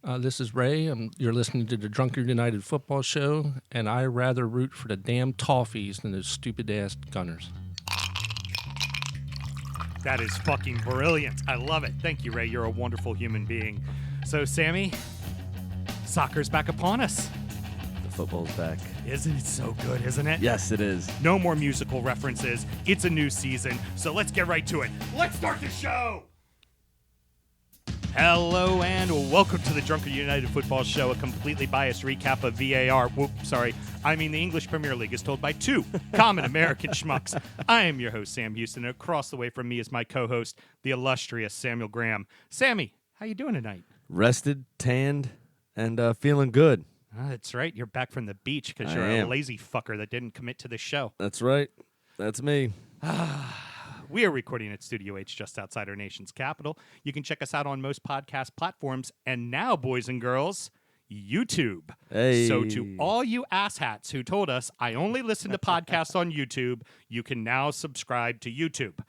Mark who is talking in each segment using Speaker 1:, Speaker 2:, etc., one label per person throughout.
Speaker 1: This is Ray. You're listening to the Drunkard United Football Show, and I rather root for the damn Toffees than those stupid-ass Gunners.
Speaker 2: That is fucking brilliant. I love it. Thank you, Ray. You're a wonderful human being. So, Sammy, soccer's back upon us.
Speaker 3: The football's back.
Speaker 2: Isn't it so good, isn't it?
Speaker 3: Yes, it is.
Speaker 2: No more musical references. It's a new season, so let's get right to it. Let's start the show! Hello and welcome to the Drunkard United Football Show, a completely biased recap of VAR. I mean the English Premier League is told by two common American schmucks. I am your host, Sam Houston, and across the way from me is my co-host, the illustrious Samuel Graham. Sammy, how you doing tonight?
Speaker 3: Rested, tanned, and feeling good.
Speaker 2: That's right. You're back from the beach because
Speaker 3: I
Speaker 2: you're
Speaker 3: am.
Speaker 2: a lazy fucker that didn't commit to the show.
Speaker 3: That's right. That's me.
Speaker 2: We are recording at Studio H just outside our nation's capital. You can check us out on most podcast platforms. And now, boys and girls, YouTube.
Speaker 3: Hey.
Speaker 2: So to all you asshats who told us I only listen to podcasts on YouTube, you can now subscribe to YouTube.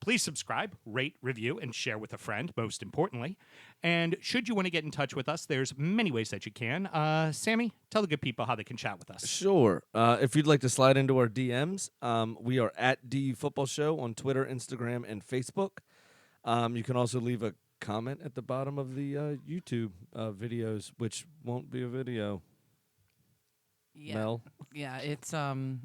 Speaker 2: Please subscribe, rate, review, and share with a friend, most importantly. And should you want to get in touch with us, there's many ways that you can. Sammy, tell the good people how they can chat with us.
Speaker 3: Sure. If you'd like to slide into our DMs, we are at DU Football Show on Twitter, Instagram, and Facebook. You can also leave a comment at the bottom of the YouTube videos, which won't be a video.
Speaker 4: Yeah.
Speaker 3: Mel?
Speaker 4: Yeah, it's a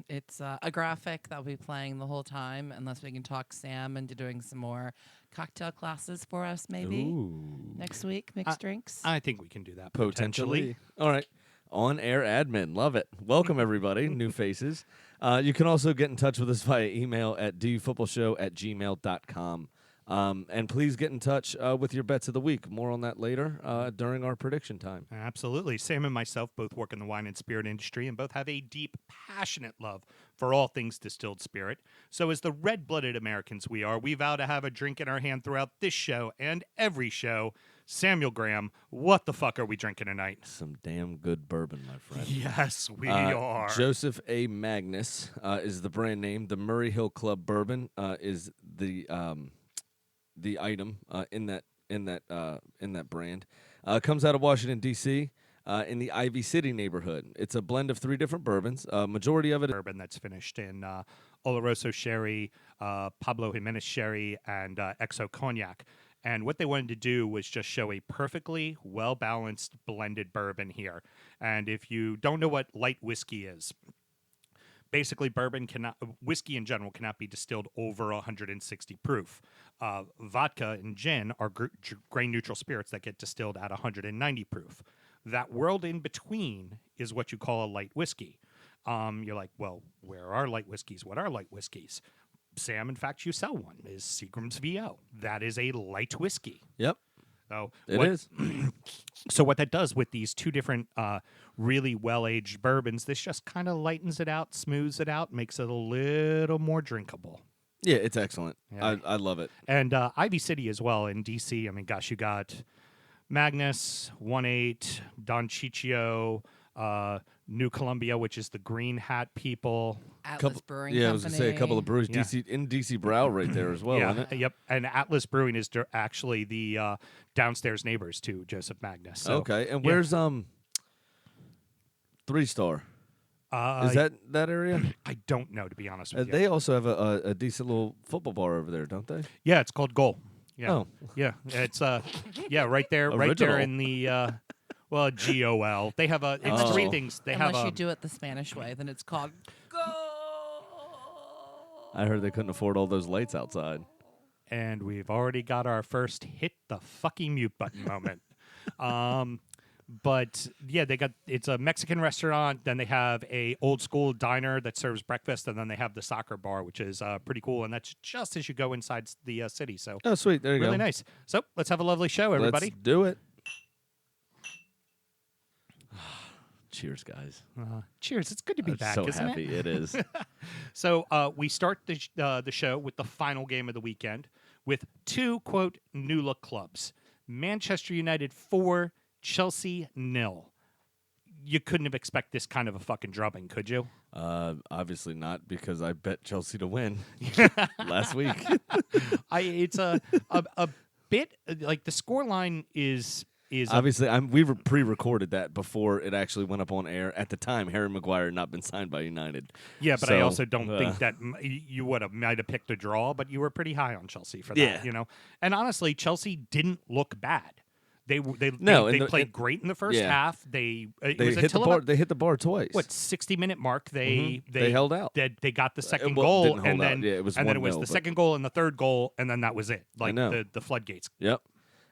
Speaker 4: graphic that will be playing the whole time unless we can talk Sam into doing some more cocktail classes for us maybe
Speaker 3: Ooh.
Speaker 4: next week, mixed drinks.
Speaker 2: I think we can do that
Speaker 3: Potentially. All right. On-air admin. Love it. Welcome, everybody. New faces. You can also get in touch with us via email at dufootballshow@gmail.com. And please get in touch with your bets of the week. More on that later during our prediction time.
Speaker 2: Absolutely. Sam and myself both work in the wine and spirit industry and both have a deep, passionate love for all things distilled spirit. So as the red-blooded Americans we are, we vow to have a drink in our hand throughout this show and every show. Samuel Graham, what the fuck are we drinking tonight?
Speaker 3: Some damn good bourbon, my friend.
Speaker 2: Yes, we are.
Speaker 3: Joseph A. Magnus is the brand name. The Murray Hill Club bourbon is the item in that brand. Comes out of Washington, D.C., in the Ivy City neighborhood. It's a blend of 3 different bourbons. Majority of it
Speaker 2: Bourbon that's finished in Oloroso sherry, Pablo Jimenez sherry, and XO cognac. And what they wanted to do was just show a perfectly well-balanced blended bourbon here. And if you don't know what light whiskey is, basically whiskey in general cannot be distilled over 160 proof. Vodka and gin are grain-neutral spirits that get distilled at 190 proof. That world in between is what you call a light whiskey. You're like, well, where are light whiskeys? What are light whiskeys? Sam, in fact, you sell one, is Seagram's VO. That is a light whiskey.
Speaker 3: Yep.
Speaker 2: So
Speaker 3: It is.
Speaker 2: So what that does with these 2 different really well-aged bourbons, this just kind of lightens it out, smooths it out, makes it a little more drinkable.
Speaker 3: Yeah, it's excellent.
Speaker 2: Yeah.
Speaker 3: I love it.
Speaker 2: And Ivy City as well in D.C. I mean, gosh, you got Magnus, 1-8, Don Ciccio, New Columbia, which is the Green Hat people.
Speaker 4: Atlas Brewing
Speaker 3: Yeah,
Speaker 4: Company.
Speaker 3: I was going to say a couple of breweries.
Speaker 2: Yeah.
Speaker 3: DC Brow right there as well,
Speaker 2: Yeah,
Speaker 3: isn't it?
Speaker 2: yep. And Atlas Brewing is actually the downstairs neighbors to Joseph Magnus. So,
Speaker 3: Okay, and
Speaker 2: yeah.
Speaker 3: where's 3 Star? Is that area?
Speaker 2: I don't know, to be honest with you.
Speaker 3: They also have a decent little football bar over there, don't they?
Speaker 2: Yeah, it's called Goal. Yeah.
Speaker 3: Oh.
Speaker 2: Yeah, it's right there
Speaker 3: Original.
Speaker 2: in the GOL. They have it's
Speaker 4: Unless
Speaker 2: 3
Speaker 4: you-
Speaker 2: things. They
Speaker 4: Unless
Speaker 2: have
Speaker 4: you do it the Spanish way, then it's called
Speaker 3: I heard they couldn't afford all those lights outside.
Speaker 2: and we've already got our first hit the fucking mute button moment. But yeah, it's a Mexican restaurant. Then they have a old school diner that serves breakfast, and then they have the soccer bar, which is pretty cool. And that's just as you go inside the city. So
Speaker 3: Oh, sweet. There you
Speaker 2: really
Speaker 3: go.
Speaker 2: nice. So let's have a lovely show, everybody.
Speaker 3: Let's do it. Cheers, guys.
Speaker 2: Cheers! It's good to be
Speaker 3: I'm
Speaker 2: back.
Speaker 3: so
Speaker 2: isn't
Speaker 3: happy
Speaker 2: it?
Speaker 3: it is.
Speaker 2: So we start the show with the final game of the weekend with 2, quote, new look clubs. Manchester United 4, Chelsea 0. You couldn't have expected this kind of a fucking drubbing, could you?
Speaker 3: Obviously not, because I bet Chelsea to win last week.
Speaker 2: It's a bit like the scoreline is is
Speaker 3: Obviously, we pre-recorded that before it actually went up on air. At the time, Harry Maguire had not been signed by United.
Speaker 2: yeah, but I
Speaker 3: So,
Speaker 2: also don't think that you might have picked a draw, but you were pretty high on Chelsea for that,
Speaker 3: Yeah.
Speaker 2: you know. And honestly, Chelsea didn't look bad. They played great in the first
Speaker 3: yeah.
Speaker 2: half. It
Speaker 3: They
Speaker 2: was
Speaker 3: hit the
Speaker 2: until
Speaker 3: bar.
Speaker 2: about,
Speaker 3: They hit the bar twice.
Speaker 2: what, 60-minute mark they
Speaker 3: held out.
Speaker 2: They got the second
Speaker 3: well,
Speaker 2: goal,
Speaker 3: didn't hold
Speaker 2: and
Speaker 3: out.
Speaker 2: then
Speaker 3: Yeah, it was
Speaker 2: and then it was
Speaker 3: 1-0,
Speaker 2: the
Speaker 3: but-
Speaker 2: second goal and the third goal, and then that was it. Like
Speaker 3: know.
Speaker 2: the floodgates.
Speaker 3: Yep.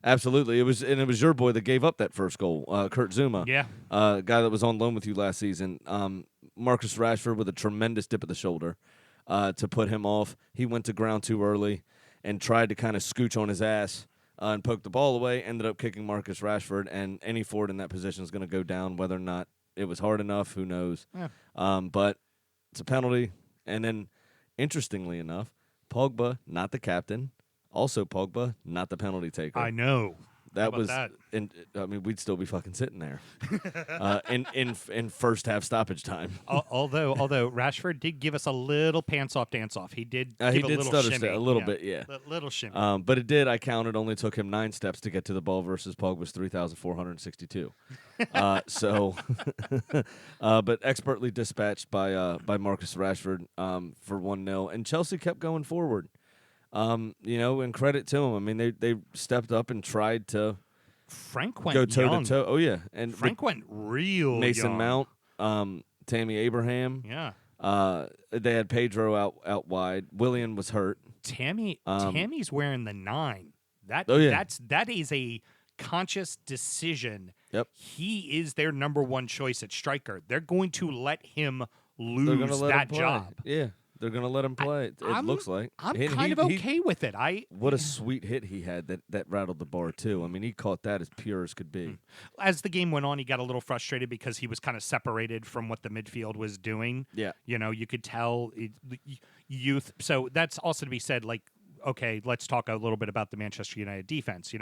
Speaker 3: Absolutely. It was your boy that gave up that first goal, Kurt Zuma.
Speaker 2: Yeah.
Speaker 3: Guy that was on loan with you last season. Marcus Rashford with a tremendous dip of the shoulder to put him off. He went to ground too early and tried to kind of scooch on his ass and poke the ball away. Ended up kicking Marcus Rashford, and any forward in that position is going to go down. Whether or not it was hard enough, who knows?
Speaker 2: Yeah.
Speaker 3: But it's a penalty. And then, interestingly enough, Pogba, not the captain. Also, Pogba, not the penalty taker.
Speaker 2: I know.
Speaker 3: That
Speaker 2: about
Speaker 3: was,
Speaker 2: that?
Speaker 3: and I mean, we'd still be fucking sitting there, in first half stoppage time.
Speaker 2: Although Rashford did give us a little pants off dance off. He did.
Speaker 3: He
Speaker 2: give a
Speaker 3: did
Speaker 2: little
Speaker 3: stutter
Speaker 2: shimmy.
Speaker 3: step a little bit, yeah.
Speaker 2: Little shimmy.
Speaker 3: But it did. I counted. Only took him 9 steps to get to the ball versus Pogba's 3,462. But expertly dispatched by Marcus Rashford for 1-0, and Chelsea kept going forward. And credit to them. I mean, they stepped up and tried to
Speaker 2: Frank went
Speaker 3: go toe
Speaker 2: young.
Speaker 3: to toe. Oh yeah, and
Speaker 2: Frank went real
Speaker 3: Mason
Speaker 2: young.
Speaker 3: Mount, Tammy Abraham.
Speaker 2: Yeah.
Speaker 3: They had Pedro out wide. Willian was hurt.
Speaker 2: Tammy's wearing the 9.
Speaker 3: Oh, yeah.
Speaker 2: That is a conscious decision.
Speaker 3: Yep.
Speaker 2: He is their number one choice at striker. They're going to let him
Speaker 3: They're
Speaker 2: lose
Speaker 3: gonna let
Speaker 2: that
Speaker 3: him play.
Speaker 2: job.
Speaker 3: Yeah, they're gonna let him play. It looks like
Speaker 2: I'm
Speaker 3: And
Speaker 2: kind of okay with it.
Speaker 3: What a sweet hit he had that rattled the bar too. I mean, he caught that as pure as could be.
Speaker 2: As the game went on, he got a little frustrated because he was kind of separated from what the midfield was doing.
Speaker 3: Yeah.
Speaker 2: You could tell youth. So that's also to be said. Like, okay, let's talk a little bit about the Manchester United defense.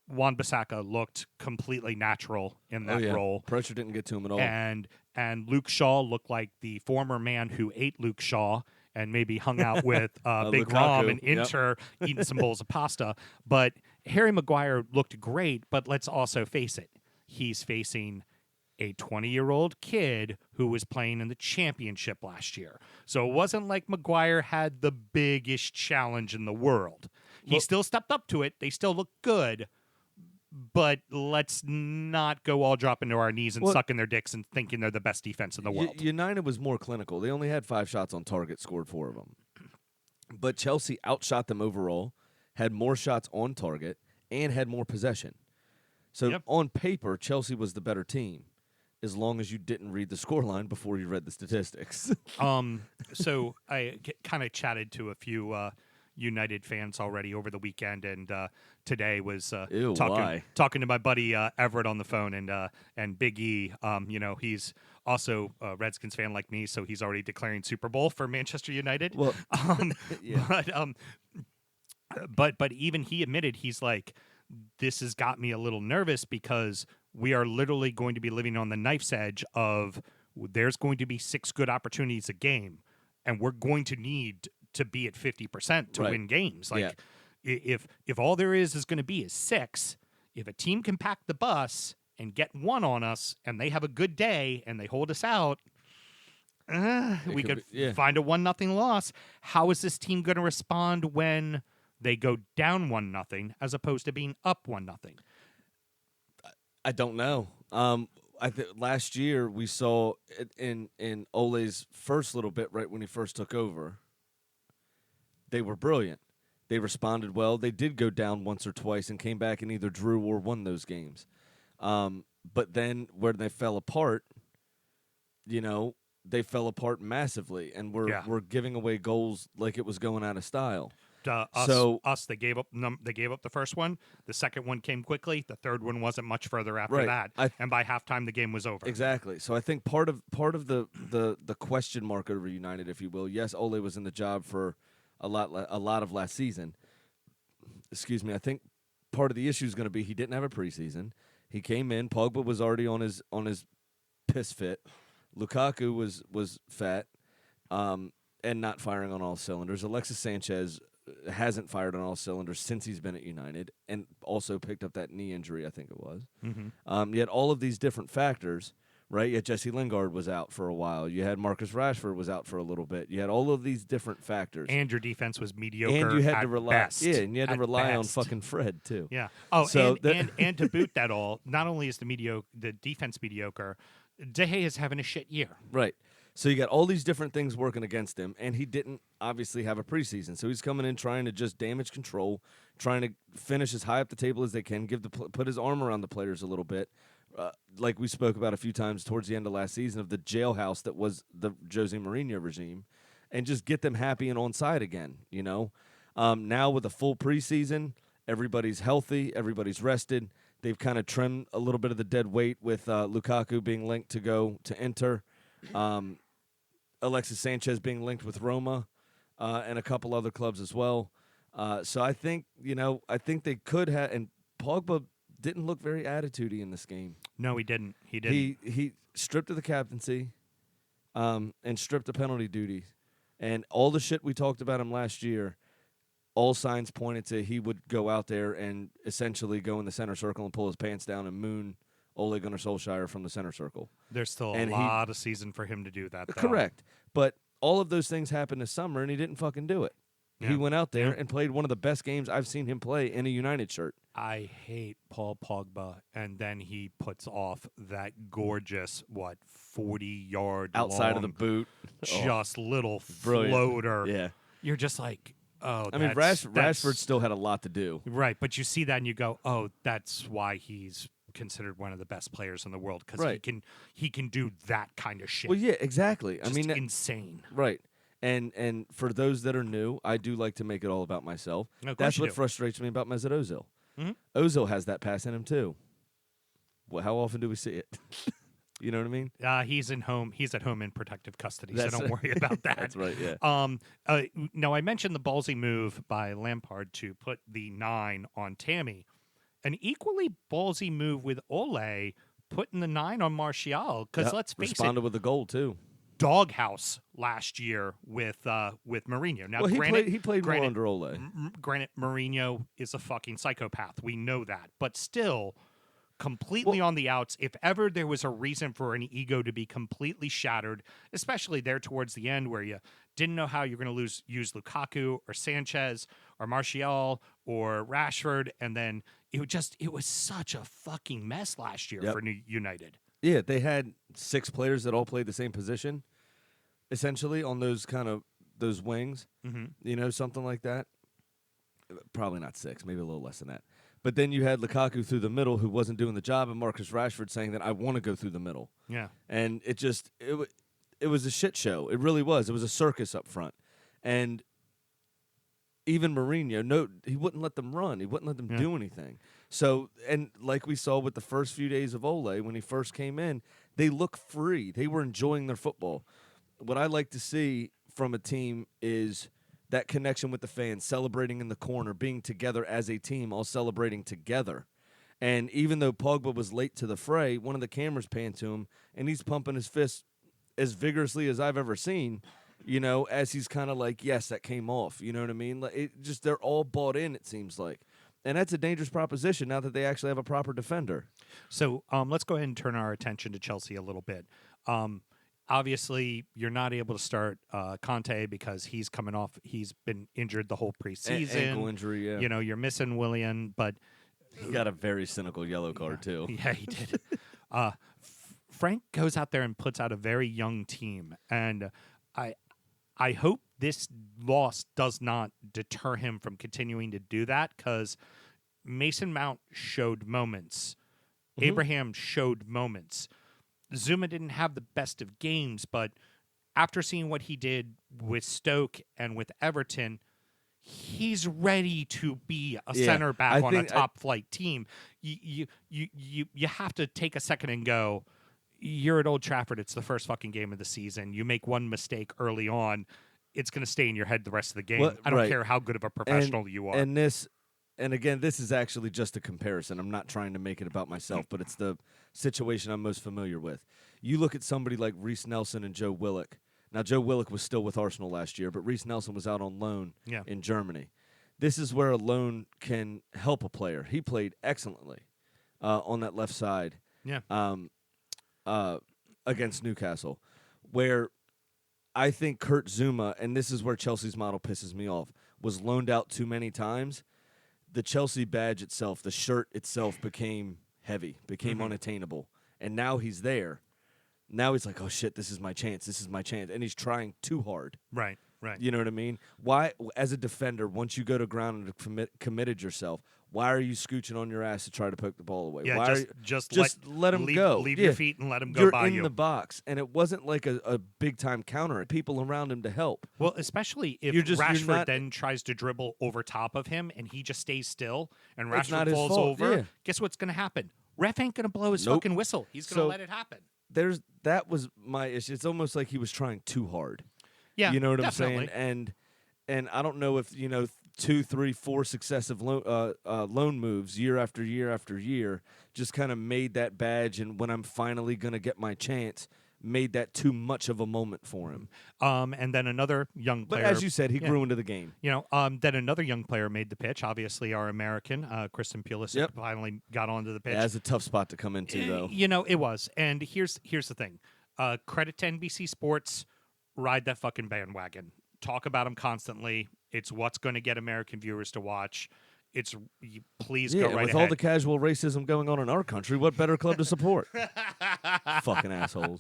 Speaker 2: Wan-Bissaka looked completely natural in that role.
Speaker 3: Pressure didn't get to him at all.
Speaker 2: And Luke Shaw looked like the former man who ate Luke Shaw and maybe hung out with Big
Speaker 3: Lukaku.
Speaker 2: Rom and
Speaker 3: Yep.
Speaker 2: Inter eating some bowls of pasta. But Harry Maguire looked great, but let's also face it. He's facing a 20-year-old kid who was playing in the championship last year. So it wasn't like Maguire had the biggest challenge in the world. He still stepped up to it. They still look good. But let's not go all dropping to our knees and sucking their dicks and thinking they're the best defense in the world.
Speaker 3: United was more clinical. They only had 5 shots on target, scored 4 of them. But Chelsea outshot them overall, had more shots on target, and had more possession. So on paper, Chelsea was the better team, as long as you didn't read the scoreline before you read the statistics.
Speaker 2: So I kind of chatted to a few United fans already over the weekend, and today was talking to my buddy Everett on the phone, and Big E. He's also a Redskins fan like me, so he's already declaring Super Bowl for Manchester United.
Speaker 3: Well,
Speaker 2: but even he admitted, he's like, this has got me a little nervous because we are literally going to be living on the knife's edge of there's going to be 6 good opportunities a game, and we're going to need to be at 50% to win games. Like, if all there is going to be is 6, if a team can pack the bus and get 1 on us, and they have a good day and they hold us out, we could find a 1-0 loss. How is this team going to respond when they go down 1-0 as opposed to being up 1-0?
Speaker 3: I don't know. Last year we saw in Ole's first little bit, right when he first took over, they were brilliant. They responded well. They did go down once or twice and came back and either drew or won those games. But then where they fell apart, they fell apart massively, and we're giving away goals like it was going out of style.
Speaker 2: They gave up the first one. The second one came quickly. The third one wasn't much further after that. And by halftime, the game was over.
Speaker 3: Exactly. So I think part of the question mark over United, if you will. Yes, Ole was in the job for a lot of last season. Excuse me. I think part of the issue is going to be he didn't have a preseason. He came in. Pogba was already on his piss fit. Lukaku was fat, and not firing on all cylinders. Alexis Sanchez hasn't fired on all cylinders since he's been at United, and also picked up that knee injury, I think it was. Yet all of these different factors, right? Yet Jesse Lingard was out for a while. You had Marcus Rashford was out for a little bit. You had all of these different factors.
Speaker 2: And your defense was mediocre.
Speaker 3: And you had
Speaker 2: at
Speaker 3: to rely,
Speaker 2: best,
Speaker 3: and you had to
Speaker 2: at
Speaker 3: rely on
Speaker 2: best.
Speaker 3: fucking Fred too.
Speaker 2: Yeah. Oh,
Speaker 3: So
Speaker 2: and to boot that all, not only is the defense mediocre, De Gea is having a shit year.
Speaker 3: Right. So you got all these different things working against him, and he didn't obviously have a preseason. So he's coming in trying to just damage control, trying to finish as high up the table as they can, put his arm around the players a little bit, like we spoke about a few times towards the end of last season of the jailhouse that was the Jose Mourinho regime, and just get them happy and on side again. You know, now with a full preseason, everybody's healthy, everybody's rested. They've kind of trimmed a little bit of the dead weight with Lukaku being linked to go to Inter. Alexis Sanchez being linked with Roma and a couple other clubs as well. So I think, they could have, and Pogba didn't look very attitudey in this game.
Speaker 2: No, he didn't. He didn't.
Speaker 3: He stripped of the captaincy and stripped of penalty duty. And all the shit we talked about him last year, all signs pointed to he would go out there and essentially go in the center circle and pull his pants down and moon Ole Gunnar Solskjaer from the center circle.
Speaker 2: There's still
Speaker 3: And
Speaker 2: a lot of season for him to do that, though.
Speaker 3: Correct. But all of those things happened this summer, and he didn't fucking do it.
Speaker 2: Yeah.
Speaker 3: He went out there
Speaker 2: Yeah.
Speaker 3: and played one of the best games I've seen him play in a United shirt.
Speaker 2: I hate Paul Pogba, and then he puts off that gorgeous, 40-yard
Speaker 3: Outside of the
Speaker 2: long,
Speaker 3: boot.
Speaker 2: just little
Speaker 3: Brilliant.
Speaker 2: floater.
Speaker 3: Yeah.
Speaker 2: You're just like, oh,
Speaker 3: I mean, Rashford still had a lot to do.
Speaker 2: Right, but you see that and you go, oh, that's why he's considered one of the best players in the world, because
Speaker 3: Right.
Speaker 2: he can do that kind of shit.
Speaker 3: Well, yeah, exactly.
Speaker 2: Just
Speaker 3: I mean,
Speaker 2: insane.
Speaker 3: right. And for those that are new, I do like to make it all about myself.
Speaker 2: No, of course
Speaker 3: That's
Speaker 2: you
Speaker 3: what
Speaker 2: do.
Speaker 3: frustrates me about Mesut Ozil.
Speaker 2: Mhm.
Speaker 3: Ozil has that pass in him too. Well, how often do we see it? You know what I mean?
Speaker 2: He's at home in protective custody,
Speaker 3: That's
Speaker 2: so don't worry about that.
Speaker 3: That's right. Yeah.
Speaker 2: Now I mentioned the ballsy move by Lampard to put the 9 on Tammy. An equally ballsy move with Ole putting the 9 on Martial, because
Speaker 3: Yep.
Speaker 2: let's face
Speaker 3: Responded with a goal too.
Speaker 2: doghouse last year with Mourinho. Now,
Speaker 3: Well,
Speaker 2: granted,
Speaker 3: he played more
Speaker 2: granted,
Speaker 3: under Ole.
Speaker 2: Granted, Mourinho is a fucking psychopath. We know that, but still, completely on the outs. If ever there was a reason for an ego to be completely shattered, especially there towards the end where you didn't know how you're going to use Lukaku or Sanchez or Martial or Rashford, and then it was such a fucking mess last year
Speaker 3: Yep.
Speaker 2: for United.
Speaker 3: Yeah, they had 6 players that all played the same position, essentially on those wings.
Speaker 2: Mm-hmm.
Speaker 3: Something like that. Probably not 6, maybe a little less than that. But then you had Lukaku through the middle who wasn't doing the job, and Marcus Rashford saying that I want to go through the middle.
Speaker 2: Yeah.
Speaker 3: And it was a shit show. It really was. It was a circus up front. And even Mourinho, he wouldn't let them run. He wouldn't let them do anything. So, and like we saw with the first few days of Ole, when he first came in, they looked free. They were enjoying their football. What I like to see from a team is that connection with the fans, celebrating in the corner, being together as a team, all celebrating together. And even though Pogba was late to the fray, one of the cameras panned to him, and he's pumping his fist as vigorously as I've ever seen, as he's kind of like, yes, that came off. You know what I mean? Like, they're all bought in, it seems like. And that's a dangerous proposition now that they actually have a proper defender.
Speaker 2: So let's go ahead and turn our attention to Chelsea a little bit. Obviously, you're not able to start Conte because he's coming off. He's been injured the whole preseason.
Speaker 3: Ankle injury, yeah.
Speaker 2: You're missing Willian, but
Speaker 3: He got a very cynical yellow card, too.
Speaker 2: yeah, he did. Frank goes out there and puts out a very young team, and I hope this loss does not deter him from continuing to do that, because Mason Mount showed moments.
Speaker 3: Mm-hmm.
Speaker 2: Abraham showed moments. Zuma didn't have the best of games, but after seeing what he did with Stoke and with Everton, he's ready to be a center back on a top flight team. You have to take a second and go, you're at Old Trafford. It's the first fucking game of the season. You make one mistake early on, it's going to stay in your head the rest of the game.
Speaker 3: Well,
Speaker 2: I don't
Speaker 3: right.
Speaker 2: care how good of a professional you are.
Speaker 3: And again, this is actually just a comparison. I'm not trying to make it about myself, but it's the situation I'm most familiar with. You look at somebody like Reece Nelson and Joe Willock. Now, Joe Willock was still with Arsenal last year, but Reece Nelson was out on loan in Germany. this is where a loan can help a player. He played excellently on that left side.
Speaker 2: Yeah.
Speaker 3: Against Newcastle, where I think Kurt Zuma, and this is where Chelsea's model pisses me off, was loaned out too many times. The Chelsea badge itself, the shirt itself became heavy, became unattainable. And now he's there. Now he's like, oh, shit, this is my chance. This is my chance. And he's trying too hard.
Speaker 2: Right. Right.
Speaker 3: You know what I mean? Why, as a defender, once you go to ground and committed yourself, why are you scooching on your ass to try to poke the ball away?
Speaker 2: Yeah,
Speaker 3: Why
Speaker 2: just
Speaker 3: let him go.
Speaker 2: Leave
Speaker 3: Yeah.
Speaker 2: your feet and let him go
Speaker 3: You're
Speaker 2: by
Speaker 3: in
Speaker 2: you.
Speaker 3: the box, and it wasn't like a big time counter. People around him to help.
Speaker 2: Well, especially if
Speaker 3: You're
Speaker 2: Rashford
Speaker 3: not-
Speaker 2: then tries to dribble over top of him and he just stays still and
Speaker 3: It's not
Speaker 2: Rashford
Speaker 3: his
Speaker 2: falls
Speaker 3: fault,
Speaker 2: over,
Speaker 3: yeah.
Speaker 2: guess what's going to happen? Ref ain't going to blow his
Speaker 3: Nope.
Speaker 2: fucking whistle. He's going to
Speaker 3: So-
Speaker 2: let it happen.
Speaker 3: That was my issue. It's almost like he was trying too hard.
Speaker 2: Yeah,
Speaker 3: You know what
Speaker 2: definitely.
Speaker 3: I'm saying? And I don't know if 2, 3, 4 successive loan moves year after year after year just kind of made that badge, and when I'm finally gonna get my chance, made that too much of a moment for him.
Speaker 2: And then another young
Speaker 3: But
Speaker 2: player.
Speaker 3: as you said, he
Speaker 2: yeah.
Speaker 3: grew into the game.
Speaker 2: Then another young player made the pitch. Obviously, our American, Kristen Pulisic,
Speaker 3: Yep.
Speaker 2: finally got onto the pitch.
Speaker 3: That's a tough spot to come into, though.
Speaker 2: It was. And here's the thing. Credit to NBC Sports. Ride that fucking bandwagon. Talk about them constantly. It's what's going to get American viewers to watch. Please
Speaker 3: Yeah,
Speaker 2: go right
Speaker 3: with
Speaker 2: ahead.
Speaker 3: all the casual racism going on in our country, what better club to support? Fucking assholes.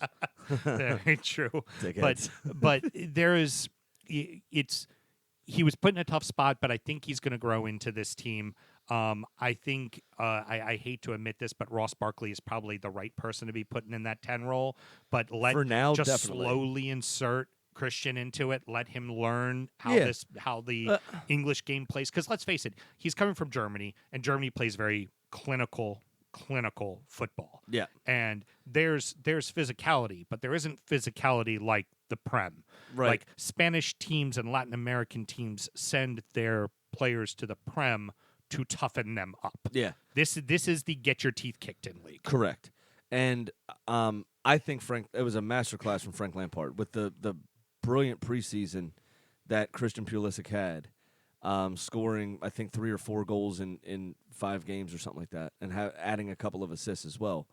Speaker 2: Very true.
Speaker 3: Dickheads.
Speaker 2: But there is he was put in a tough spot, but I think he's going to grow into this team. I think I hate to admit this, but Ross Barkley is probably the right person to be putting in that 10 role. But
Speaker 3: For now,
Speaker 2: just
Speaker 3: definitely.
Speaker 2: slowly insert Christian into it. Let him learn how
Speaker 3: Yeah.
Speaker 2: how the English game plays. Because let's face it, he's coming from Germany, and Germany plays very clinical football.
Speaker 3: Yeah.
Speaker 2: And there's physicality, but there isn't physicality like the Prem.
Speaker 3: Right.
Speaker 2: Like Spanish teams and Latin American teams send their players to the Prem to toughen them up.
Speaker 3: Yeah.
Speaker 2: This is the get your teeth kicked in league.
Speaker 3: Correct. And I think it was a masterclass from Frank Lampard with the brilliant preseason that Christian Pulisic had, scoring I think 3 or 4 goals in 5 games or something like that, and adding a couple of assists as well,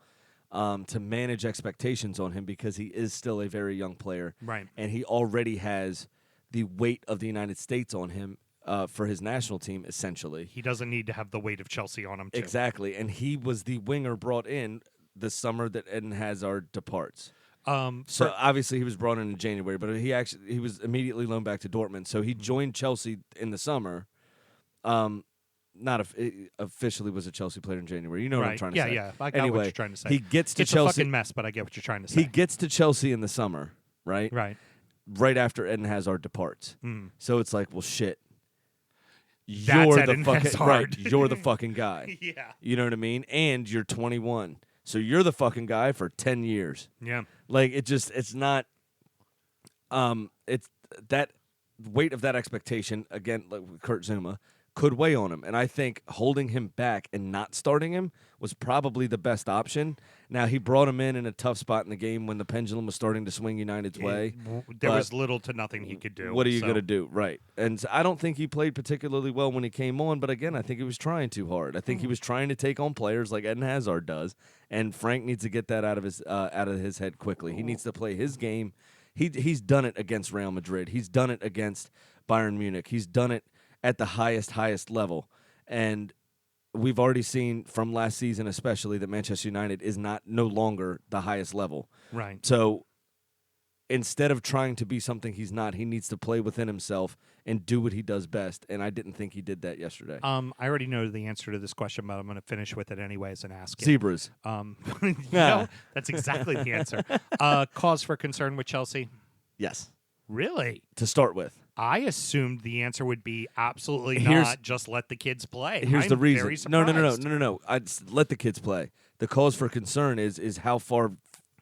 Speaker 3: to manage expectations on him because he is still a very young player,
Speaker 2: Right.
Speaker 3: and he already has the weight of the United States on him for his national team essentially.
Speaker 2: He doesn't need to have the weight of Chelsea on him too.
Speaker 3: Exactly, and he was the winger brought in the summer that Eden Hazard departs. So obviously he was brought in January, but he was immediately loaned back to Dortmund. So he joined Chelsea in the summer. Not officially was a Chelsea player in January. You know what I'm
Speaker 2: Right.
Speaker 3: trying to
Speaker 2: Yeah,
Speaker 3: say.
Speaker 2: yeah. I got
Speaker 3: anyway,
Speaker 2: what you're trying to say.
Speaker 3: He gets to
Speaker 2: It's a
Speaker 3: Chelsea.
Speaker 2: fucking mess, but I get what you're trying to say.
Speaker 3: He gets to Chelsea in the summer, right?
Speaker 2: Right.
Speaker 3: Right after Eden Hazard departs.
Speaker 2: Mm.
Speaker 3: So it's like, well, shit.
Speaker 2: That's
Speaker 3: You're the
Speaker 2: Eden
Speaker 3: fucking
Speaker 2: Hazard.
Speaker 3: right. You're the fucking guy.
Speaker 2: Yeah.
Speaker 3: You know what I mean? And you're 21. So you're the fucking guy for 10 years.
Speaker 2: Yeah.
Speaker 3: Like it's not it's that weight of that expectation again, like with Kurt Zuma, could weigh on him. And I think holding him back and not starting him was probably the best option. Now he brought him in a tough spot in the game when the pendulum was starting to swing United's way.
Speaker 2: There
Speaker 3: but
Speaker 2: was little to nothing he could do.
Speaker 3: What are you
Speaker 2: so-
Speaker 3: going to do? Right. And so I don't think he played particularly well when he came on, but again, I think he was trying too hard. I think he was trying to take on players like Eden Hazard does, and Frank needs to get that out of his head quickly. He needs to play his game. He's done it against Real Madrid. He's done it against Bayern Munich. He's done it at the highest level. And we've already seen from last season especially that Manchester United is no longer the highest level.
Speaker 2: Right.
Speaker 3: So instead of trying to be something he's not, he needs to play within himself and do what he does best. And I didn't think he did that yesterday.
Speaker 2: I already know the answer to this question, but I'm going to finish with it anyways and ask it.
Speaker 3: Zebras.
Speaker 2: That's exactly the answer. Cause for concern with Chelsea?
Speaker 3: Yes.
Speaker 2: Really?
Speaker 3: To start with.
Speaker 2: I assumed the answer would be absolutely
Speaker 3: Here's-
Speaker 2: not. Just let the kids play.
Speaker 3: Here's
Speaker 2: I'm
Speaker 3: the reason.
Speaker 2: Very
Speaker 3: No.
Speaker 2: surprised.
Speaker 3: I'd let the kids play. The cause for concern is how far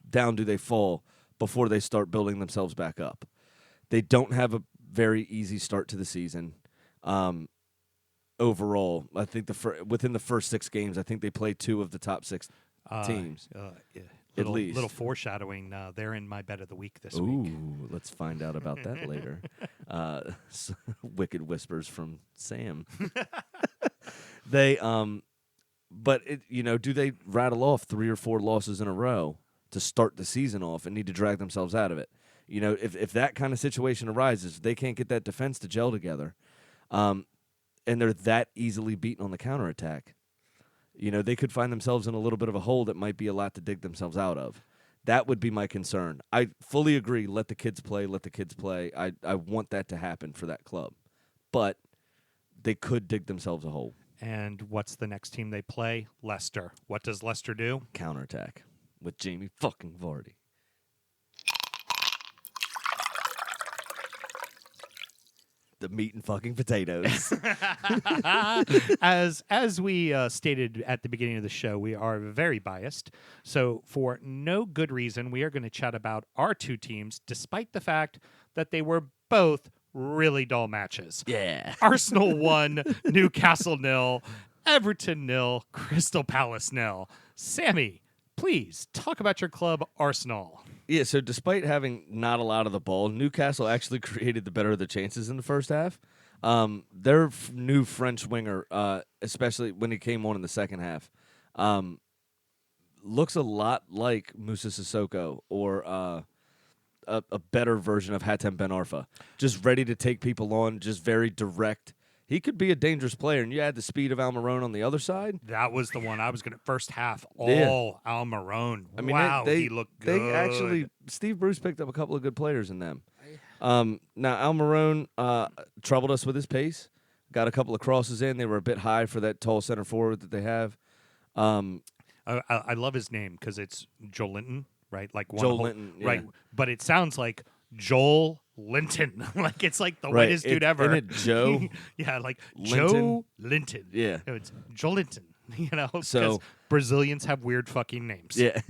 Speaker 3: down do they fall before they start building themselves back up. They don't have a very easy start to the season. Overall, I think within the first 6 games, I think they played 2 of the top 6 teams.
Speaker 2: Yeah. Little foreshadowing. They're in my bet of the week this
Speaker 3: Ooh,
Speaker 2: week.
Speaker 3: let's find out about that later. Wicked whispers from Sam. They but do they rattle off 3 or 4 losses in a row to start the season off and need to drag themselves out of it? If that kind of situation arises, they can't get that defense to gel together, and they're that easily beaten on the counterattack. They could find themselves in a little bit of a hole that might be a lot to dig themselves out of. That would be my concern. I fully agree. Let the kids play. Let the kids play. I want that to happen for that club. But they could dig themselves a hole.
Speaker 2: And what's the next team they play? Leicester. What does Leicester do?
Speaker 3: Counterattack with Jamie fucking Vardy. The meat and fucking potatoes.
Speaker 2: As we stated at the beginning of the show, we are very biased. So for no good reason, we are going to chat about our 2 teams, despite the fact that they were both really dull matches.
Speaker 3: Yeah.
Speaker 2: Arsenal 1, Newcastle 0, Everton 0, Crystal Palace 0. Sammy, please talk about your club, Arsenal.
Speaker 3: Yeah, so despite having not a lot of the ball, Newcastle actually created the better of the chances in the first half. Their new French winger, especially when he came on in the second half, looks a lot like Moussa Sissoko or a better version of Hatem Ben Arfa. Just ready to take people on, just very direct. He could be a dangerous player, and you add the speed of Almiron on the other side.
Speaker 2: That was the one I was going to first half.
Speaker 3: Yeah.
Speaker 2: All Almiron.
Speaker 3: I mean,
Speaker 2: wow,
Speaker 3: they
Speaker 2: he looked good.
Speaker 3: They actually, Steve Bruce picked up a couple of good players in them. Now, Almiron troubled us with his pace. Got a couple of crosses in. They were a bit high for that tall center forward that they have.
Speaker 2: I love his name because it's Joelinton, right? Like
Speaker 3: Joel Linton, yeah.
Speaker 2: right? But it sounds like Joel Linton, like it's like the
Speaker 3: Right,
Speaker 2: whitest dude ever.
Speaker 3: Isn't it Joe?
Speaker 2: Yeah, like
Speaker 3: Linton?
Speaker 2: Joe Linton.
Speaker 3: Yeah.
Speaker 2: No, it's Joel Linton. Because
Speaker 3: So-
Speaker 2: Brazilians have weird fucking names.
Speaker 3: Yeah.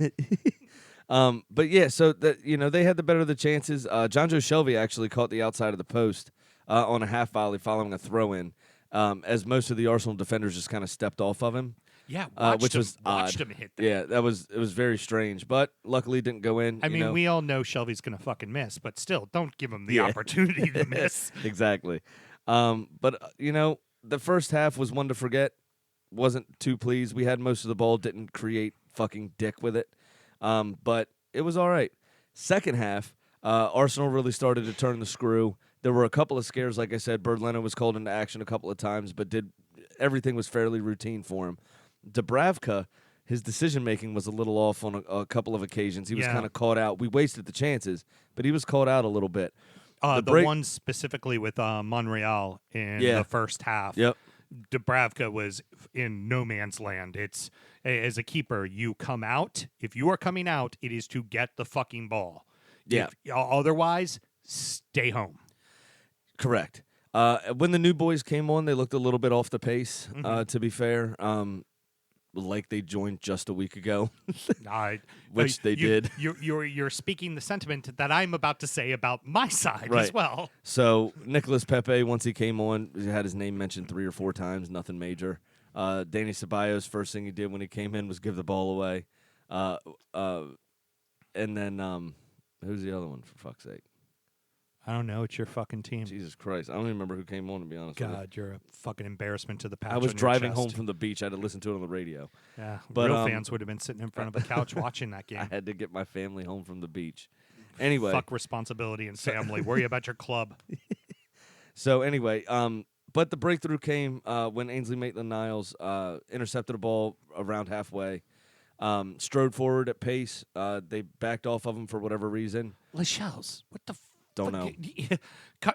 Speaker 3: But yeah, so that they had the better of the chances. John Joe Shelby actually caught the outside of the post on a half volley following a throw in, as most of the Arsenal defenders just kind of stepped off of him.
Speaker 2: Yeah,
Speaker 3: Which was
Speaker 2: watched
Speaker 3: odd.
Speaker 2: him hit that.
Speaker 3: Yeah, it was very strange, but luckily it didn't go in.
Speaker 2: I
Speaker 3: you
Speaker 2: mean,
Speaker 3: know.
Speaker 2: we all know Shelby's going to fucking miss, but still, don't give him the
Speaker 3: Yeah.
Speaker 2: opportunity to miss.
Speaker 3: Exactly. But the first half was one to forget. Wasn't too pleased. We had most of the ball, didn't create fucking dick with it. But it was all right. Second half, Arsenal really started to turn the screw. There were a couple of scares, like I said. Bernd Leno was called into action a couple of times, but everything was fairly routine for him. Dubravka, his decision-making was a little off on a couple of occasions. He was
Speaker 2: Yeah.
Speaker 3: kind of caught out. We wasted the chances, but he was caught out a little bit.
Speaker 2: The
Speaker 3: break-
Speaker 2: one specifically with Monreal in
Speaker 3: Yeah.
Speaker 2: the first half.
Speaker 3: Yep.
Speaker 2: Dubravka was in no man's land. It's as a keeper, you come out. If you are coming out, it is to get the fucking ball.
Speaker 3: Yeah.
Speaker 2: Otherwise, stay home.
Speaker 3: Correct. When the new boys came on, they looked a little bit off the pace,
Speaker 2: Mm-hmm.
Speaker 3: to be fair. Like they joined just a week ago.
Speaker 2: I-
Speaker 3: Which they did.
Speaker 2: You're speaking the sentiment that I'm about to say about my side as
Speaker 3: Right.
Speaker 2: well.
Speaker 3: So Nicolas Pepe, once he came on, he had his name mentioned 3 or 4 times, nothing major. Danny Ceballos, first thing he did when he came in was give the ball away. And then who's the other one, for fuck's sake?
Speaker 2: I don't know. It's your fucking team.
Speaker 3: Jesus Christ. I don't even remember who came on, to be honest with you.
Speaker 2: God, you're a fucking embarrassment to the patch
Speaker 3: I was
Speaker 2: on your
Speaker 3: driving
Speaker 2: chest.
Speaker 3: home from the beach. I had to listen to it on the radio.
Speaker 2: Yeah,
Speaker 3: But,
Speaker 2: real fans would have been sitting in front of a couch watching that
Speaker 3: I
Speaker 2: game.
Speaker 3: had to get my family home from the beach. Anyway.
Speaker 2: Fuck responsibility and family. Worry about your club.
Speaker 3: So anyway, but the breakthrough came when Ainsley Maitland-Niles intercepted a ball around halfway, strode forward at pace. They backed off of him for whatever reason.
Speaker 2: Lascelles, what the?
Speaker 3: Don't know.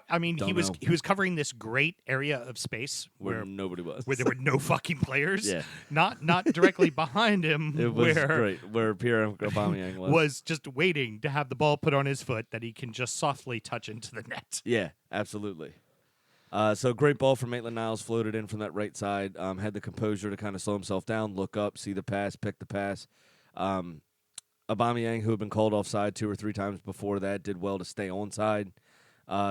Speaker 2: I mean,
Speaker 3: Don't
Speaker 2: he was
Speaker 3: know.
Speaker 2: he was covering this great area of space
Speaker 3: Where nobody was.
Speaker 2: where there were no fucking players.
Speaker 3: Yeah.
Speaker 2: Not directly behind him.
Speaker 3: It was
Speaker 2: where
Speaker 3: great. Where Pierre Aubameyang was.
Speaker 2: was just waiting to have the ball put on his foot that he can just softly touch into the net.
Speaker 3: Yeah, absolutely. So great ball from Maitland-Niles, floated in from that right side. Had the composure to kind of slow himself down, look up, see the pass, pick the pass. Aubameyang, who had been called offside 2 or 3 times before that, did well to stay onside.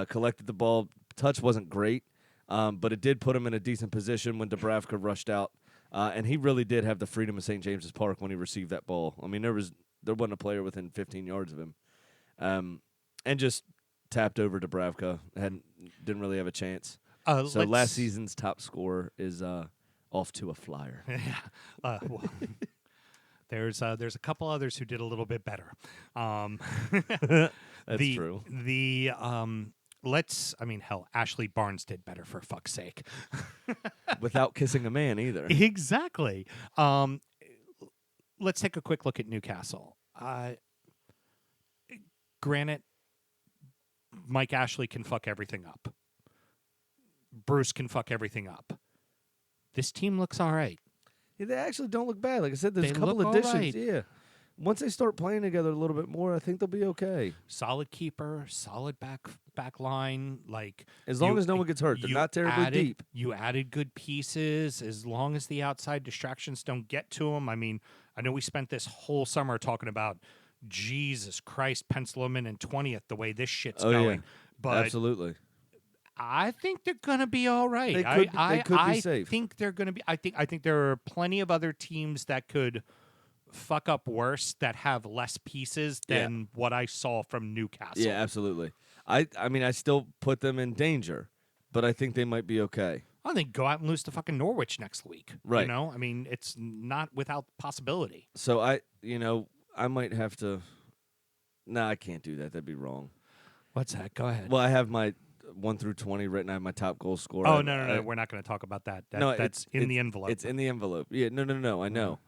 Speaker 3: Collected the ball. Touch wasn't great, but it did put him in a decent position when Dubravka rushed out. And he really did have the freedom of St. James's Park when he received that ball. I mean, there there wasn't a player within 15 yards of him, and just tapped over Dubravka. Didn't really have a chance. So last season's top scorer is off to a flyer.
Speaker 2: Well, there's a couple others who did a little bit better.
Speaker 3: That's true.
Speaker 2: Hell, Ashley Barnes did better, for fuck's sake.
Speaker 3: Without kissing a man either.
Speaker 2: Exactly. Let's take a quick look at Newcastle. Granted, Mike Ashley can fuck everything up. Bruce can fuck everything up. This team looks all right.
Speaker 3: Yeah, they actually don't look bad. Like I said, there's
Speaker 2: They
Speaker 3: a couple
Speaker 2: look all
Speaker 3: additions.
Speaker 2: right.
Speaker 3: Yeah. Once they start playing together a little bit more, I think they'll be okay.
Speaker 2: Solid keeper, solid back line. Like
Speaker 3: As long as no one gets hurt. They're not terribly deep.
Speaker 2: You added good pieces. As long as the outside distractions don't get to them. I mean, I know we spent this whole summer talking about Jesus Christ, pencil them in 20th, the way this shit's going.
Speaker 3: Yeah.
Speaker 2: But
Speaker 3: Absolutely.
Speaker 2: I think they're gonna be all right.
Speaker 3: They could be safe.
Speaker 2: I think they're gonna be. I think there are plenty of other teams that could fuck up worse that have less pieces than what I saw from Newcastle.
Speaker 3: Yeah, absolutely. I mean, I still put them in danger, but I think they might be okay.
Speaker 2: I think go out and lose to fucking Norwich next week.
Speaker 3: Right.
Speaker 2: You know, I mean, it's not without possibility.
Speaker 3: So I might have to. Nah, I can't do that. That'd be wrong.
Speaker 2: What's that? Go ahead.
Speaker 3: Well, I have my 1 through 20 written. I have my top goal scorer.
Speaker 2: Oh, no. We're not going to talk about that. That's in the envelope.
Speaker 3: It's in the envelope. Yeah, no. I know.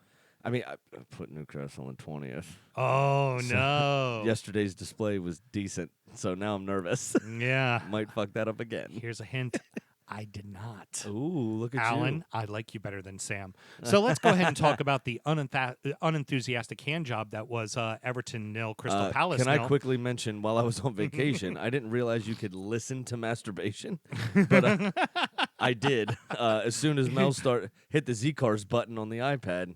Speaker 3: I mean, I put Newcastle in 20th.
Speaker 2: Oh,
Speaker 3: So,
Speaker 2: no.
Speaker 3: Yesterday's display was decent, so now I'm nervous.
Speaker 2: Yeah.
Speaker 3: Might fuck that up again.
Speaker 2: Here's a hint. I did not.
Speaker 3: Ooh, look at
Speaker 2: Alan,
Speaker 3: you.
Speaker 2: I like you better than Sam. So let's go ahead and talk about the unenthusiastic hand job that was Everton 0, Crystal Palace
Speaker 3: Can
Speaker 2: 0.
Speaker 3: I quickly mention, while I was on vacation, I didn't realize you could listen to masturbation, but I did. As soon as Mel hit the Z-Cars button on the iPad,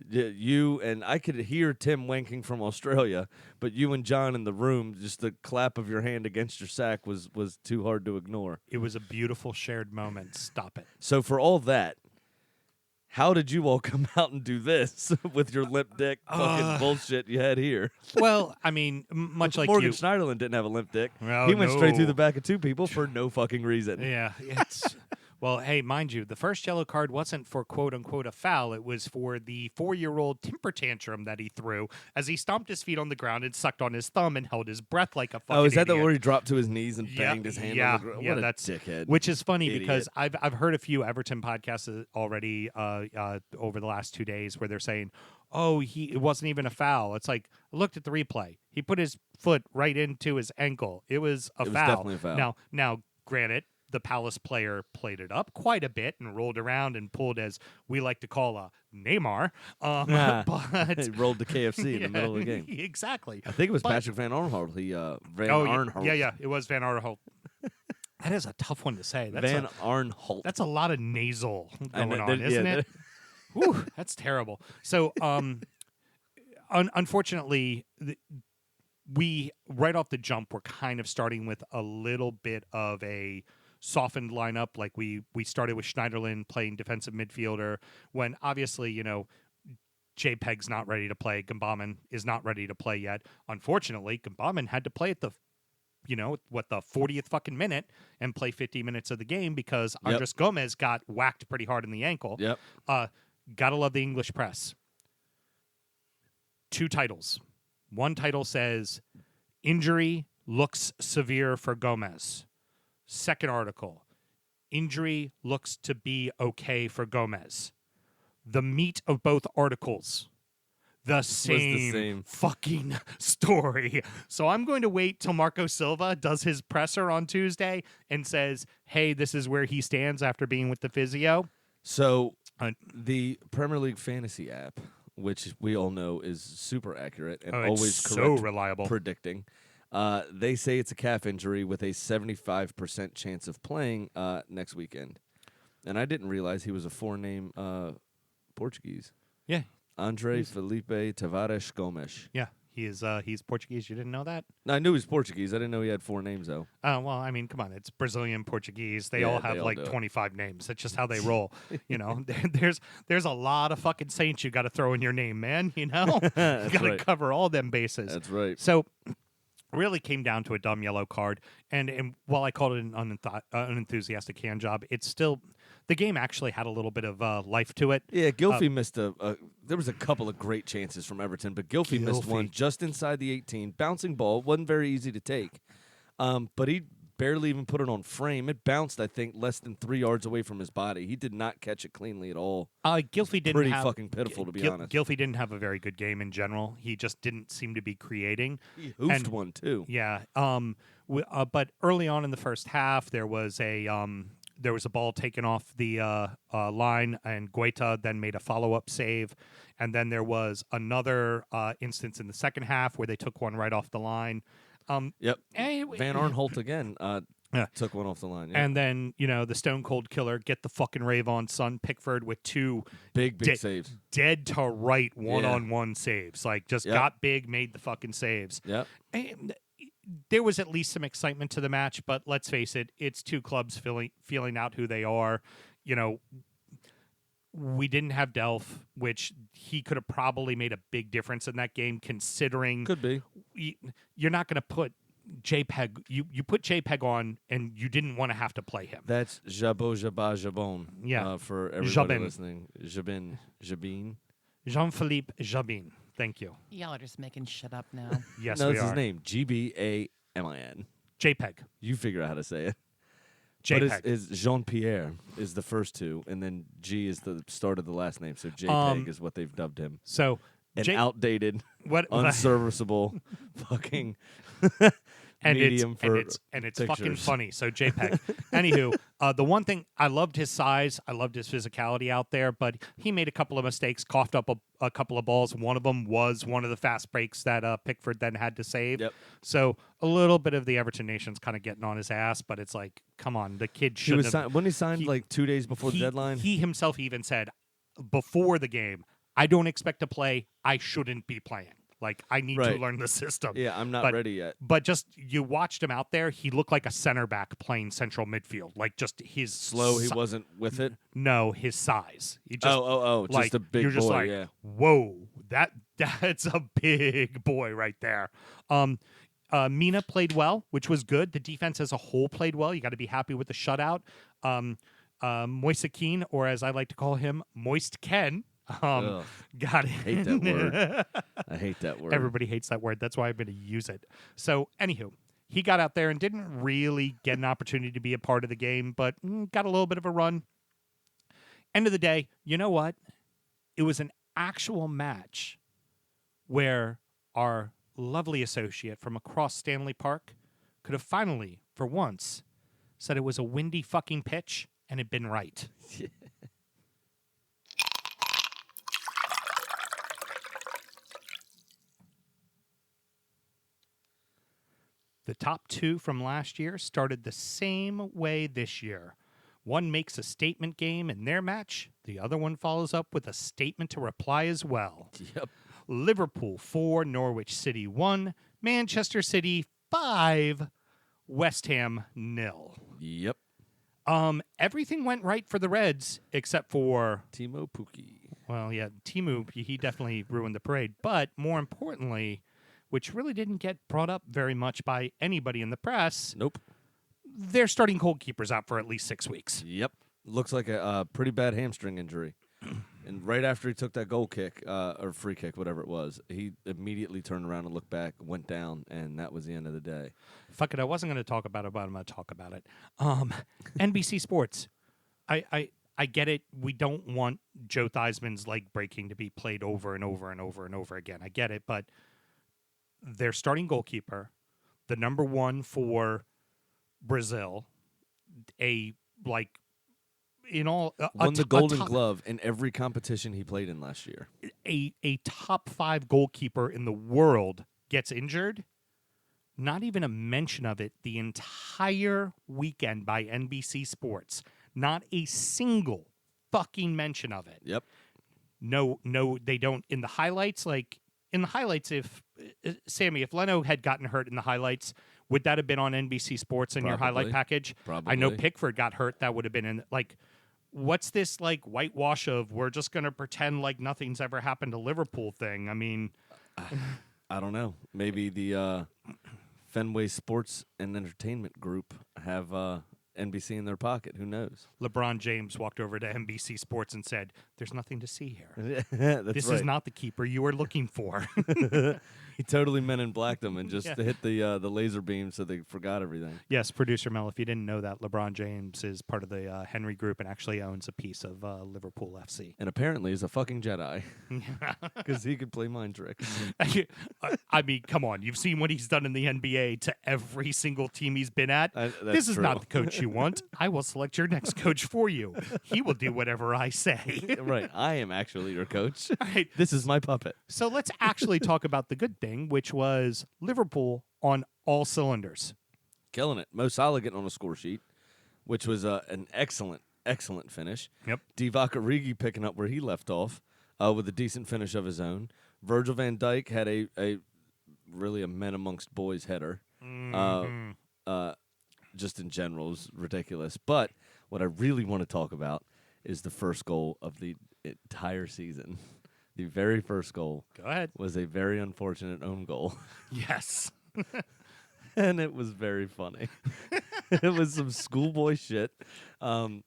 Speaker 3: you and I could hear Tim wanking from Australia, but you and John in the room, just the clap of your hand against your sack was too hard to ignore.
Speaker 2: It was a beautiful shared moment. Stop it.
Speaker 3: So for all that, how did you all come out and do this with your limp dick fucking bullshit you had here?
Speaker 2: Well, I mean, much like
Speaker 3: Morgan
Speaker 2: you.
Speaker 3: Schneiderlin didn't have a limp dick.
Speaker 2: Oh,
Speaker 3: He went straight
Speaker 2: no.
Speaker 3: through the back of two people for no fucking reason.
Speaker 2: Yeah, it's well, hey, mind you, the first yellow card wasn't for quote unquote a foul. It was for the 4-year-old temper tantrum that he threw as he stomped his feet on the ground and sucked on his thumb and held his breath like a fucking
Speaker 3: Oh, is that the
Speaker 2: idiot.
Speaker 3: where he dropped to his knees and
Speaker 2: Yeah,
Speaker 3: banged his hand
Speaker 2: yeah,
Speaker 3: on the ground?
Speaker 2: yeah,
Speaker 3: What a
Speaker 2: that's
Speaker 3: dickhead.
Speaker 2: Which is funny
Speaker 3: Idiot.
Speaker 2: because I've heard a few Everton podcasts already over the last 2 days where they're saying, "Oh, it wasn't even a foul." It's like I looked at the replay. He put his foot right into his ankle. It was a
Speaker 3: It was
Speaker 2: foul.
Speaker 3: definitely a foul.
Speaker 2: Now, granted, the Palace player played it up quite a bit and rolled around and pulled, as we like to call a Neymar. But
Speaker 3: He rolled the KFC in the middle of the game.
Speaker 2: Exactly.
Speaker 3: I think it was
Speaker 2: But-
Speaker 3: Patrick Van Arnholt. Van
Speaker 2: Oh,
Speaker 3: Arnholt.
Speaker 2: yeah, it was Van Arnholt. That is a tough one to say.
Speaker 3: Van Arnholt.
Speaker 2: That's a lot of nasal
Speaker 3: I know,
Speaker 2: going on,
Speaker 3: yeah,
Speaker 2: isn't it? Whew, that's terrible. So, unfortunately, we right off the jump, we're kind of starting with a little bit of a softened lineup. Like we started with Schneiderlin playing defensive midfielder when obviously, JPEG's not ready to play. Gumbaman is not ready to play yet. Unfortunately, Gumbaman had to play at the 40th fucking minute and play 50 minutes of the game because
Speaker 3: Yep.
Speaker 2: Andres Gomez got whacked pretty hard in the ankle.
Speaker 3: Yep.
Speaker 2: Gotta love the English press. 2 titles. One title says, injury looks severe for Gomez. Second article, injury looks to be okay for Gomez. The meat of both articles, the same fucking story. So I'm going to wait till Marco Silva does his presser on Tuesday and says, hey, this is where he stands after being with the physio.
Speaker 3: So the Premier League fantasy app, which we all know is super accurate and
Speaker 2: It's
Speaker 3: always
Speaker 2: so
Speaker 3: correct
Speaker 2: reliable.
Speaker 3: predicting, they say it's a calf injury with a 75% chance of playing next weekend. And I didn't realize he was a four-name Portuguese.
Speaker 2: Yeah.
Speaker 3: Andre Felipe Tavares Gomes.
Speaker 2: Yeah. He's Portuguese. You didn't know that?
Speaker 3: I knew he was Portuguese. I didn't know he had 4 names though.
Speaker 2: Well, I mean, come on. It's Brazilian, Portuguese. They
Speaker 3: Yeah,
Speaker 2: all
Speaker 3: they
Speaker 2: have
Speaker 3: all
Speaker 2: like
Speaker 3: do it.
Speaker 2: 25 names. That's just how they roll. You know, there's a lot of fucking saints you got to throw in your name, man. You know, you got to
Speaker 3: right.
Speaker 2: cover all them bases.
Speaker 3: That's right.
Speaker 2: So, really came down to a dumb yellow card. And while I called it an unenthusiastic hand job, it's still the game actually had a little bit of life to it.
Speaker 3: Yeah, Gylfi missed there was a couple of great chances from Everton, but Gylfi missed one
Speaker 2: Gylfi.
Speaker 3: just inside the 18. Bouncing ball, wasn't very easy to take. But he barely even put it on frame. It bounced, I think, less than 3 yards away from his body. He did not catch it cleanly at all.
Speaker 2: Gylfi didn't
Speaker 3: Pretty
Speaker 2: have
Speaker 3: fucking pitiful, to be honest.
Speaker 2: Gylfi didn't have a very good game in general. He just didn't seem to be creating.
Speaker 3: He hoofed
Speaker 2: And-
Speaker 3: one too.
Speaker 2: Yeah. But early on in the first half, there was a ball taken off the line, and Guaita then made a follow-up save. And then there was another instance in the second half where they took one right off the line.
Speaker 3: Yep.
Speaker 2: And,
Speaker 3: Van Arnholt again
Speaker 2: Yeah.
Speaker 3: took one off the line. Yeah.
Speaker 2: and then, the Stone Cold Killer, get the fucking rave on, son, Pickford with 2
Speaker 3: big
Speaker 2: Di-
Speaker 3: saves.
Speaker 2: dead to right one-on-one saves. Like, just
Speaker 3: Yep.
Speaker 2: got big, made the fucking saves.
Speaker 3: Yep.
Speaker 2: And there was at least some excitement to the match, but let's face it, it's 2 clubs feeling out who they are. We didn't have Delph, which he could have probably made a big difference in that game, considering
Speaker 3: Could be.
Speaker 2: you're not going to put JPEG. You put JPEG on, and you didn't want to have to play him.
Speaker 3: That's Jabot Jabba Jabon.
Speaker 2: Yeah.
Speaker 3: For everybody
Speaker 2: Jabin.
Speaker 3: listening. Jabin.
Speaker 2: Jean-Philippe Jabin. Thank you.
Speaker 4: Y'all are just making shit up now.
Speaker 2: Yes,
Speaker 3: No,
Speaker 2: we
Speaker 3: that's
Speaker 2: are.
Speaker 3: his name. Gbamin.
Speaker 2: JPEG.
Speaker 3: You figure out how to say it.
Speaker 2: JPEG.
Speaker 3: But it's Jean Pierre is the first 2, and then G is the start of the last name. So JPEG is what they've dubbed him.
Speaker 2: So
Speaker 3: An
Speaker 2: J-
Speaker 3: outdated,
Speaker 2: what
Speaker 3: unserviceable, fucking
Speaker 2: and
Speaker 3: medium for
Speaker 2: it's fucking
Speaker 3: pictures.
Speaker 2: funny. So JPEG. Anywho, the one thing I loved his size, I loved his physicality out there, but he made a couple of mistakes, coughed up a couple of balls. One of them was one of the fast breaks that Pickford then had to save.
Speaker 3: Yep.
Speaker 2: So a little bit of the Everton Nation's kind of getting on his ass, but it's like, come on, the kid
Speaker 3: He
Speaker 2: should
Speaker 3: was
Speaker 2: have.
Speaker 3: when he signed
Speaker 2: he-
Speaker 3: like 2 days before the
Speaker 2: he-
Speaker 3: deadline.
Speaker 2: He himself even said before the game, I don't expect to play. I shouldn't be playing. Like, I need to
Speaker 3: Right.
Speaker 2: learn the system.
Speaker 3: yeah, I'm not
Speaker 2: but-
Speaker 3: ready yet.
Speaker 2: But just you watched him out there, he looked like a center back playing central midfield. Like, just his
Speaker 3: Slow, he
Speaker 2: si-
Speaker 3: wasn't with it.
Speaker 2: No, his size. He just
Speaker 3: Just
Speaker 2: like
Speaker 3: a big
Speaker 2: you're just
Speaker 3: boy.
Speaker 2: like,
Speaker 3: yeah.
Speaker 2: whoa, that's a big boy right there. Mina played well, which was good. The defense as a whole played well. You got to be happy with the shutout. Moise Keane, or as I like to call him, Moist Ken,
Speaker 3: Ugh,
Speaker 2: got it.
Speaker 3: hate that word. I hate that word.
Speaker 2: Everybody hates that word. That's why I'm going to use it. So, anywho, he got out there and didn't really get an opportunity to be a part of the game, but got a little bit of a run. End of the day, you know what? It was an actual match where our lovely associate from across Stanley Park could have finally, for once, said it was a windy fucking pitch and had been right. The top 2 from last year started the same way this year. One makes a statement game in their match. The other one follows up with a statement to reply as well.
Speaker 3: Yep.
Speaker 2: Liverpool 4, Norwich City 1, Manchester City 5, West Ham 0.
Speaker 3: Yep.
Speaker 2: Everything went right for the Reds except for,
Speaker 3: Timo Pukki.
Speaker 2: well, yeah, Timu, he definitely ruined the parade. But more importantly, which really didn't get brought up very much by anybody in the press,
Speaker 3: Nope.
Speaker 2: their starting goalkeeper's out for at least 6 weeks.
Speaker 3: Yep. Looks like a pretty bad hamstring injury. And right after he took that goal kick, or free kick, whatever it was, he immediately turned around and looked back, went down, and that was the end of the day.
Speaker 2: Fuck it, I wasn't going to talk about it, but I'm going to talk about it. NBC Sports. I get it. We don't want Joe Theismann's leg breaking to be played over and over and over and over again. I get it, but their starting goalkeeper, the number 1 for Brazil,
Speaker 3: Won the Golden Glove in every competition he played in last year.
Speaker 2: a top 5 goalkeeper in the world gets injured. Not even a mention of it the entire weekend by NBC Sports. Not a single fucking mention of it.
Speaker 3: Yep.
Speaker 2: No, they don't. In the highlights, like, in the highlights, if Sammy, if Leno had gotten hurt in the highlights, would that have been on NBC Sports in your highlight
Speaker 3: Probably.
Speaker 2: package? I know
Speaker 3: Probably.
Speaker 2: Pickford got hurt. That would have been in like. What's this like whitewash of we're just going to pretend like nothing's ever happened to Liverpool thing? I mean,
Speaker 3: I don't know. Maybe the Fenway Sports and Entertainment Group have NBC in their pocket. Who knows?
Speaker 2: LeBron James walked over to NBC Sports and said, "There's nothing to see here.
Speaker 3: That's
Speaker 2: This
Speaker 3: right.
Speaker 2: is not the keeper you were looking for."
Speaker 3: He totally Men in Blacked them and just hit the laser beam so they forgot everything.
Speaker 2: Yes, producer Mel, if you didn't know that, LeBron James is part of the Henry Group and actually owns a piece of Liverpool FC.
Speaker 3: And apparently is a fucking Jedi because he could play mind tricks.
Speaker 2: I mean, come on. You've seen what he's done in the NBA to every single team he's been at.
Speaker 3: That's
Speaker 2: This is
Speaker 3: true.
Speaker 2: not the coach you want. I will select your next coach for you. He will do whatever I say.
Speaker 3: Right. I am actually your coach.
Speaker 2: All right.
Speaker 3: This is my puppet.
Speaker 2: So let's actually talk about the good thing, which was Liverpool on all cylinders.
Speaker 3: Killing it. Mo Salah getting on a score sheet, which was an excellent finish.
Speaker 2: Yep.
Speaker 3: Divock Origi picking up where he left off with a decent finish of his own. Virgil van Dijk had a really a men amongst boys header. Just in general is ridiculous. But what I really want to talk about is the first goal of the entire season. The very first goal
Speaker 2: Go ahead.
Speaker 3: was a very unfortunate own goal.
Speaker 2: Yes.
Speaker 3: And it was very funny. It was some schoolboy shit, and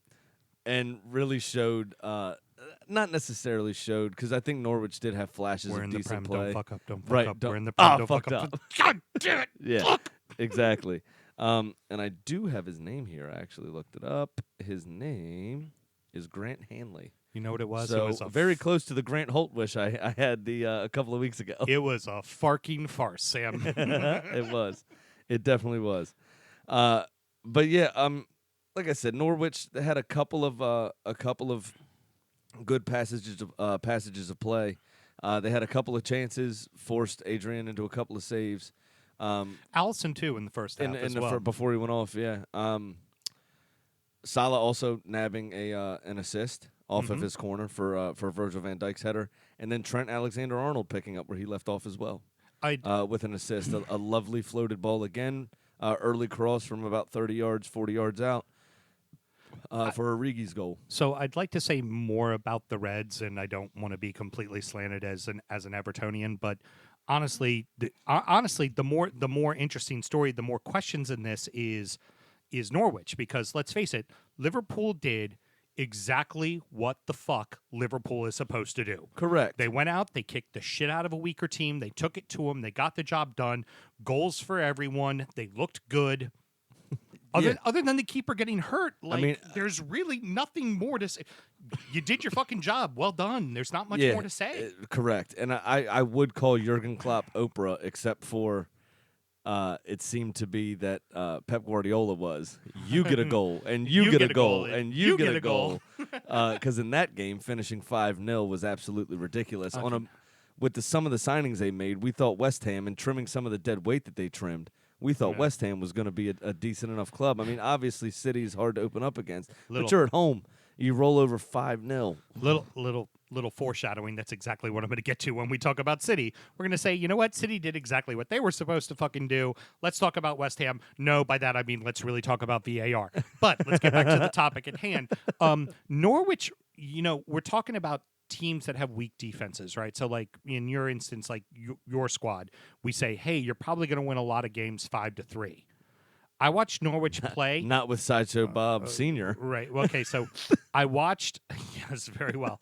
Speaker 3: really showed, not necessarily showed, because I think Norwich did have flashes
Speaker 2: We're
Speaker 3: of
Speaker 2: in the
Speaker 3: decent
Speaker 2: Prem.
Speaker 3: play.
Speaker 2: Don't fuck up. Don't fuck
Speaker 3: Right,
Speaker 2: up.
Speaker 3: don't-
Speaker 2: We're in the Prem.
Speaker 3: Ah,
Speaker 2: Don't fuck
Speaker 3: fucked
Speaker 2: up.
Speaker 3: up.
Speaker 2: God damn it.
Speaker 3: Yeah, exactly. And I do have his name here. I actually looked it up. His name is Grant Hanley.
Speaker 2: You know what it was?
Speaker 3: So
Speaker 2: it was a
Speaker 3: very close to the Grant Holt wish I had a couple of weeks ago.
Speaker 2: It was a farking farce, Sam.
Speaker 3: It was. It definitely was. But yeah, like I said, Norwich had a couple of good passages of play. They had a couple of chances, forced Adrian into a couple of saves.
Speaker 2: Allison too in the first half as well.
Speaker 3: Before he went off, yeah. Salah also nabbing an assist off of his corner for Virgil van Dijk's header, and then Trent Alexander-Arnold picking up where he left off as well with an assist. A lovely floated ball again, early cross from about 30 yards, 40 yards out for Origi's goal.
Speaker 2: So I'd like to say more about the Reds, and I don't want to be completely slanted as an Evertonian, but honestly, the more interesting story, the more questions in this is Norwich, because let's face it, Liverpool did exactly what the fuck Liverpool is supposed to do.
Speaker 3: Correct.
Speaker 2: They went out, they kicked the shit out of a weaker team, they took it to them, they got the job done, goals for everyone, they looked good. Other than the keeper getting hurt, there's really nothing more to say. You did your fucking job. Well done. There's not much more to say.
Speaker 3: Correct. And I would call Jurgen Klopp Oprah, except for it seemed to be that Pep Guardiola was. You get a goal, and you get a goal, and you get a goal. Because in that game, finishing 5-0 was absolutely ridiculous. With some of the signings they made, we thought West Ham, and trimming some of the dead weight that they trimmed, we thought West Ham was going to be a decent enough club. I mean, obviously, City's hard to open up against, but you're at home. You roll over 5-0.
Speaker 2: Little foreshadowing. That's exactly what I'm going to get to when we talk about City. We're going to say, you know what? City did exactly what they were supposed to fucking do. Let's talk about West Ham. No, by that I mean let's really talk about VAR. But let's get back to the topic at hand. Norwich, we're talking about teams that have weak defenses, right? So like in your instance, like your squad, we say, hey, you're probably going to win a lot of games 5-3. I watched Norwich play.
Speaker 3: Not with Sideshow Bob Sr.
Speaker 2: Right. Well, okay, so I watched. Yes, very well.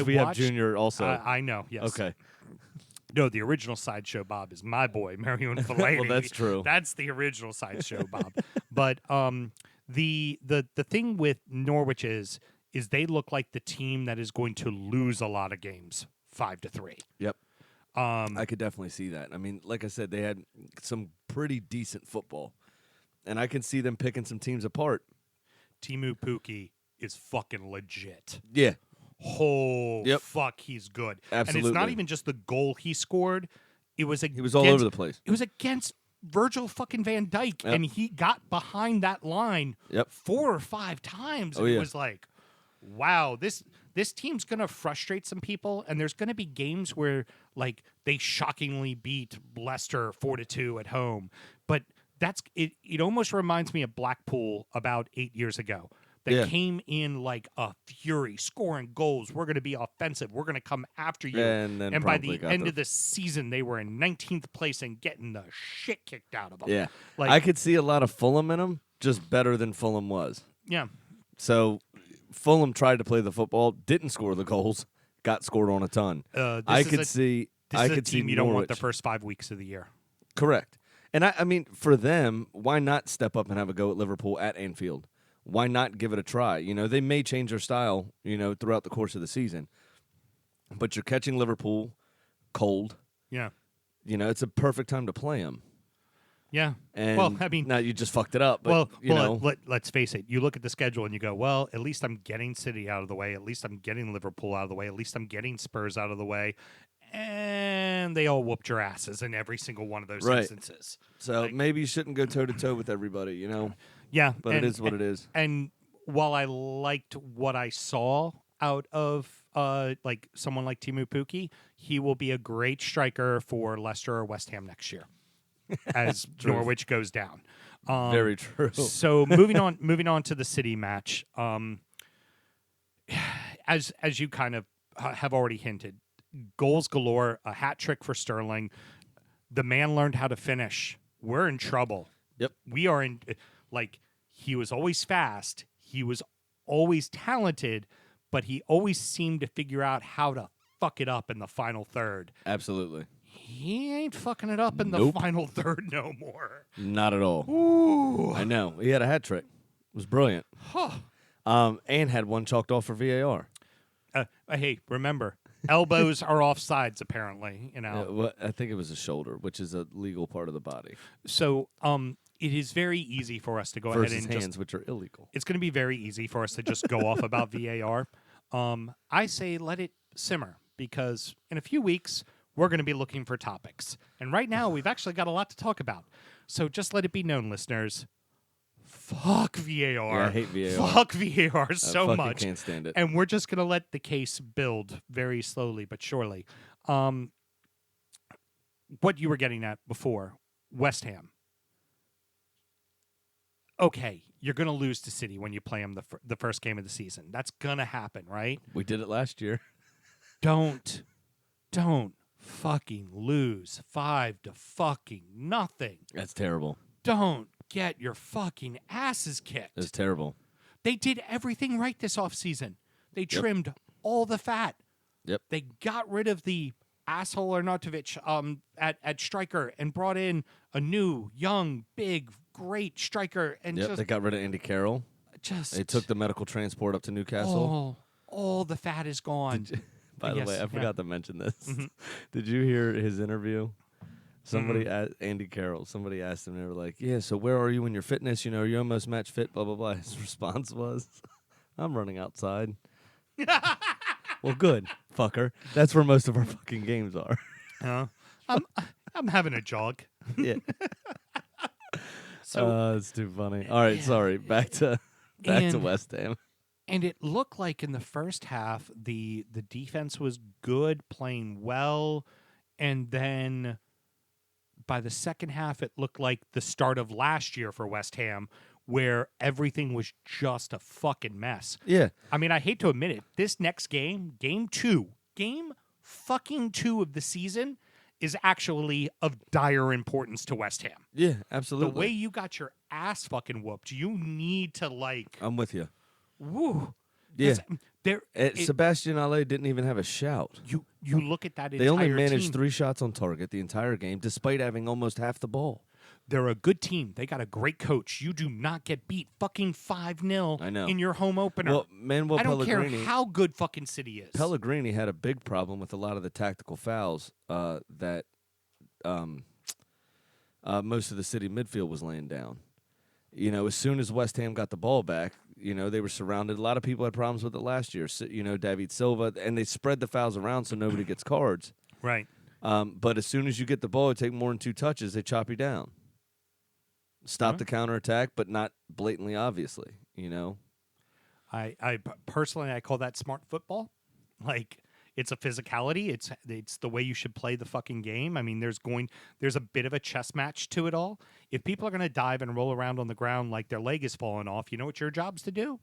Speaker 3: We have Junior also.
Speaker 2: I know. Yes.
Speaker 3: Okay.
Speaker 2: No, the original Sideshow Bob is my boy, Marion Fellaini.
Speaker 3: Well, that's true.
Speaker 2: That's the original Sideshow Bob. But the thing with Norwich is they look like the team that is going to lose a lot of games 5-3.
Speaker 3: Yep. I could definitely see that. I mean, like I said, they had some pretty decent football, and I can see them picking some teams apart.
Speaker 2: Timu Pukki is fucking legit.
Speaker 3: Yeah.
Speaker 2: Fuck, he's good.
Speaker 3: Absolutely.
Speaker 2: And it's not even just the goal he scored. He was
Speaker 3: all over the place.
Speaker 2: It was against Virgil fucking van Dijk, and he got behind that line 4 or 5 times. And it was like, wow, this team's going to frustrate some people, and there's going to be games where Like they shockingly beat Leicester 4-2 at home, but that's it. It almost reminds me of Blackpool about 8 years ago. That
Speaker 3: Yeah.
Speaker 2: came in like a fury, scoring goals. We're going to be offensive. We're going to come after you.
Speaker 3: And then
Speaker 2: by
Speaker 3: promptly
Speaker 2: the
Speaker 3: got
Speaker 2: end
Speaker 3: their-
Speaker 2: of the season, they were in 19th place and getting the shit kicked out of them.
Speaker 3: Yeah.
Speaker 2: Like-
Speaker 3: I could see a lot of Fulham in them, just better than Fulham was.
Speaker 2: Yeah.
Speaker 3: So Fulham tried to play the football, didn't score the goals, got scored on a ton.
Speaker 2: This
Speaker 3: I
Speaker 2: is
Speaker 3: could
Speaker 2: a-
Speaker 3: see.
Speaker 2: This
Speaker 3: I
Speaker 2: is a
Speaker 3: could see
Speaker 2: team you don't want the
Speaker 3: Norwich.
Speaker 2: first 5 weeks of the year.
Speaker 3: Correct. And I mean, for them, why not step up and have a go at Liverpool at Anfield? Why not give it a try? You know, they may change their style, you know, throughout the course of the season. But you're catching Liverpool cold.
Speaker 2: Yeah.
Speaker 3: You know, it's a perfect time to play them.
Speaker 2: Yeah.
Speaker 3: And
Speaker 2: well, I mean,
Speaker 3: now you just fucked it up. But, you know,
Speaker 2: let's face it. You look at the schedule and you go, well, at least I'm getting City out of the way. At least I'm getting Liverpool out of the way. At least I'm getting Spurs out of the way. And they all whooped your asses in every single one of those
Speaker 3: Right.
Speaker 2: instances.
Speaker 3: so
Speaker 2: like-
Speaker 3: maybe you shouldn't go toe to toe with everybody, you know.
Speaker 2: Yeah.
Speaker 3: But it is what it is.
Speaker 2: And while I liked what I saw out of like someone like Timu Puki, he will be a great striker for Leicester or West Ham next year as Norwich goes down.
Speaker 3: Very true.
Speaker 2: So moving on to the City match. As you kind of have already hinted, goals galore, a hat trick for Sterling. The man learned how to finish. We're in trouble.
Speaker 3: Yep.
Speaker 2: We are in like he was always fast. He was always talented, but he always seemed to figure out how to fuck it up in the final third.
Speaker 3: Absolutely.
Speaker 2: He ain't fucking it up in the
Speaker 3: Nope.
Speaker 2: final third no more.
Speaker 3: Not at all.
Speaker 2: Ooh.
Speaker 3: I know. He had a hat trick. It was brilliant. And had one chalked off for VAR.
Speaker 2: Hey, remember, elbows are offsides apparently, you know.
Speaker 3: Well, I think it was a shoulder, which is a legal part of the body,
Speaker 2: So, it is very easy for us to go
Speaker 3: versus
Speaker 2: ahead and
Speaker 3: hands,
Speaker 2: just
Speaker 3: which are illegal.
Speaker 2: it's going to be very easy for us to just go off about VAR. I say let it simmer because in a few weeks we're going to be looking for topics. And right now we've actually got a lot to talk about. So just let it be known, listeners, fuck VAR.
Speaker 3: Yeah, I hate VAR.
Speaker 2: Fuck VAR so
Speaker 3: fucking
Speaker 2: much.
Speaker 3: can't stand it.
Speaker 2: And we're just going to let the case build very slowly but surely. What you were getting at before, West Ham. Okay, you're going to lose to City when you play them the first game of the season. That's going to happen, right?
Speaker 3: We did it last year.
Speaker 2: Don't fucking lose 5-0.
Speaker 3: That's terrible.
Speaker 2: Don't get your fucking asses kicked.
Speaker 3: That's terrible.
Speaker 2: They did everything right this offseason. They trimmed all the fat.
Speaker 3: Yep.
Speaker 2: They got rid of the asshole Arnautovic at striker and brought in a new, young, big, great striker. And
Speaker 3: Yep. They got rid of Andy Carroll.
Speaker 2: just
Speaker 3: They took the medical transport up to Newcastle.
Speaker 2: all the fat is gone.
Speaker 3: By the
Speaker 2: Yes,
Speaker 3: way, I
Speaker 2: yeah.
Speaker 3: forgot to mention this. Did you hear his interview? Somebody asked Andy Carroll. Somebody asked him. They were like, "Yeah, so where are you in your fitness? You know, you're almost match fit." Blah blah blah. His response was, "I'm running outside." Well, good, fucker. That's where most of our fucking games are.
Speaker 2: I'm having a jog.
Speaker 3: Yeah.
Speaker 2: So
Speaker 3: It's too funny. All right, sorry. Back to
Speaker 2: And-
Speaker 3: West Ham.
Speaker 2: and it looked like in the first half the defense was good, playing well, and then by the second half it looked like the start of last year for West Ham where everything was just a fucking mess.
Speaker 3: Yeah.
Speaker 2: I mean, I hate to admit it. This next game, game fucking two of the season, is actually of dire importance to West Ham.
Speaker 3: Yeah,
Speaker 2: The
Speaker 3: absolutely.
Speaker 2: way you got your ass fucking whooped, you need to
Speaker 3: I'm with you.
Speaker 2: woo.
Speaker 3: Yeah.
Speaker 2: There,
Speaker 3: Sebastian Halle didn't even have a shout.
Speaker 2: you look at that
Speaker 3: They
Speaker 2: entire
Speaker 3: only managed
Speaker 2: team.
Speaker 3: 3 shots on target the entire game, despite having almost half the ball.
Speaker 2: They're a good team. They got a great coach. You do not get beat fucking 5-0
Speaker 3: I know.
Speaker 2: in your home opener.
Speaker 3: Well, Manuel
Speaker 2: I don't
Speaker 3: Pellegrini.
Speaker 2: care how good fucking City is.
Speaker 3: Pellegrini had a big problem with a lot of the tactical fouls that most of the City midfield was laying down. You know, as soon as West Ham got the ball back, you know, they were surrounded. A lot of people had problems with it last year. So, you know, David Silva, and they spread the fouls around so nobody gets cards.
Speaker 2: Right.
Speaker 3: But as soon as you get the ball, it take more than 2 touches, they chop you down. Stop the counterattack, but not blatantly, obviously, you know?
Speaker 2: I personally, I call that smart football. Like, It's a physicality. It's the way you should play the fucking game. I mean, there's a bit of a chess match to it all. If people are going to dive and roll around on the ground like their leg is falling off, you know what your job's to do?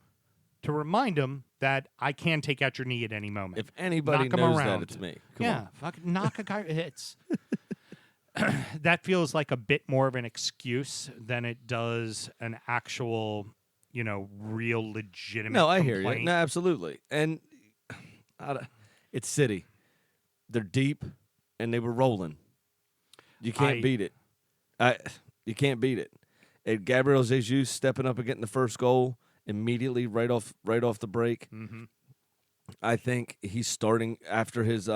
Speaker 2: To remind them that I can take out your knee at any moment.
Speaker 3: If anybody
Speaker 2: Knock 'em
Speaker 3: knows
Speaker 2: around.
Speaker 3: that, it's me. Come
Speaker 2: yeah,
Speaker 3: on.
Speaker 2: fucking knock a guy hits. That feels like a bit more of an excuse than it does an actual, real legitimate.
Speaker 3: No, I hear you.
Speaker 2: complaint.
Speaker 3: No, absolutely. And it's City. They're deep, and they were rolling. You can't beat it. You can't beat it. And Gabriel Jesus stepping up and getting the first goal immediately right off the break.
Speaker 2: Mm-hmm.
Speaker 3: I think he's starting after his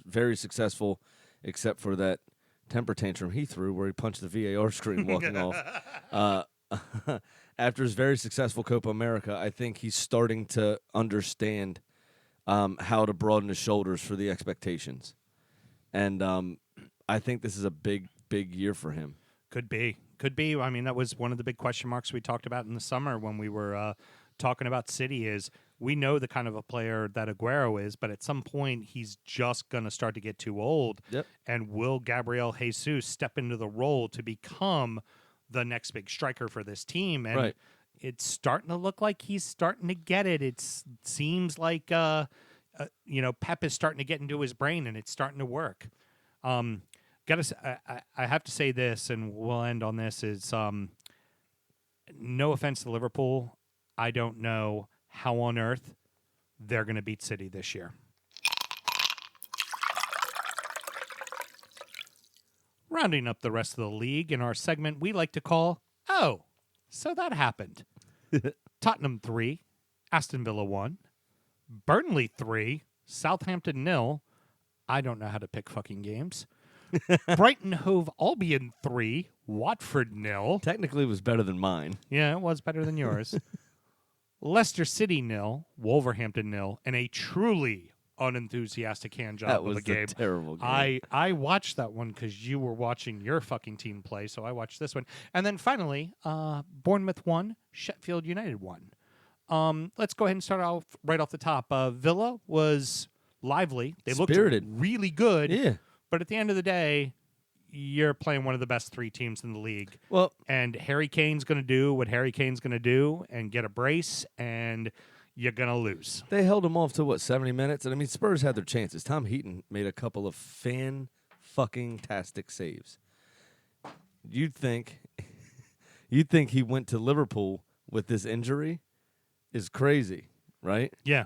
Speaker 3: very successful, except for that temper tantrum he threw where he punched the VAR screen walking off. After his very successful Copa America, I think he's starting to understand how to broaden his shoulders for the expectations. And I think this is a big year for him.
Speaker 2: Could be. I mean, that was one of the big question marks we talked about in the summer when we were talking about City is we know the kind of a player that Aguero is, but at some point he's just going to start to get too old.
Speaker 3: Yep.
Speaker 2: And will Gabriel Jesus step into the role to become the next big striker for this team? And
Speaker 3: Right.
Speaker 2: it's starting to look like he's starting to get it. It seems like, Pep is starting to get into his brain and it's starting to work. I have to say this, and we'll end on this, is no offense to Liverpool, I don't know how on earth they're going to beat City this year. Rounding up the rest of the league in our segment we like to call, Oh, so that happened. Tottenham 3, Aston Villa 1, Burnley 3, Southampton 0. I don't know how to pick fucking games. Brighton Hove Albion 3, Watford 0.
Speaker 3: Technically, it was better than mine.
Speaker 2: Yeah, it was better than yours. Leicester City 0, Wolverhampton 0, and a truly unenthusiastic hand job
Speaker 3: That
Speaker 2: of
Speaker 3: was
Speaker 2: a game.
Speaker 3: a terrible game.
Speaker 2: I watched that one because you were watching your fucking team play, so I watched this one. And then finally, Bournemouth 1, Sheffield United 1. Let's go ahead and start off right off the top. Villa was lively. They
Speaker 3: Spirited.
Speaker 2: looked really good.
Speaker 3: Yeah.
Speaker 2: But at the end of the day, you're playing one of the best 3 teams in the league.
Speaker 3: Well,
Speaker 2: And Harry Kane's going to do what Harry Kane's going to do and get a brace, and you're going to lose.
Speaker 3: they held him off to 70 minutes, and I mean Spurs had their chances. Tom Heaton made a couple of fan-fucking-tastic saves. You'd think he went to Liverpool with this injury is crazy, right?
Speaker 2: Yeah.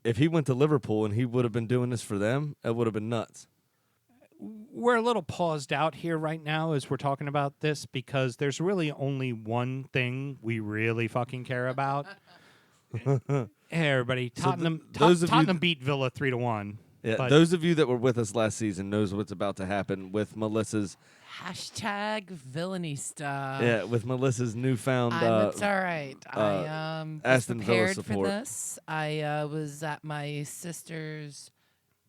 Speaker 3: If he went to Liverpool and he would have been doing this for them, it would have been nuts.
Speaker 2: We're a little paused out here right now as we're talking about this because there's really only one thing we really fucking care about. Hey, everybody. Tottenham beat Villa 3-1.
Speaker 3: Yeah,
Speaker 2: but
Speaker 3: those of you that were with us last season knows what's about to happen with Melissa's
Speaker 4: #Villanista.
Speaker 3: newfound
Speaker 4: It's all right. I was
Speaker 3: Aston Villa
Speaker 4: prepared
Speaker 3: support.
Speaker 4: for this. I was at my sister's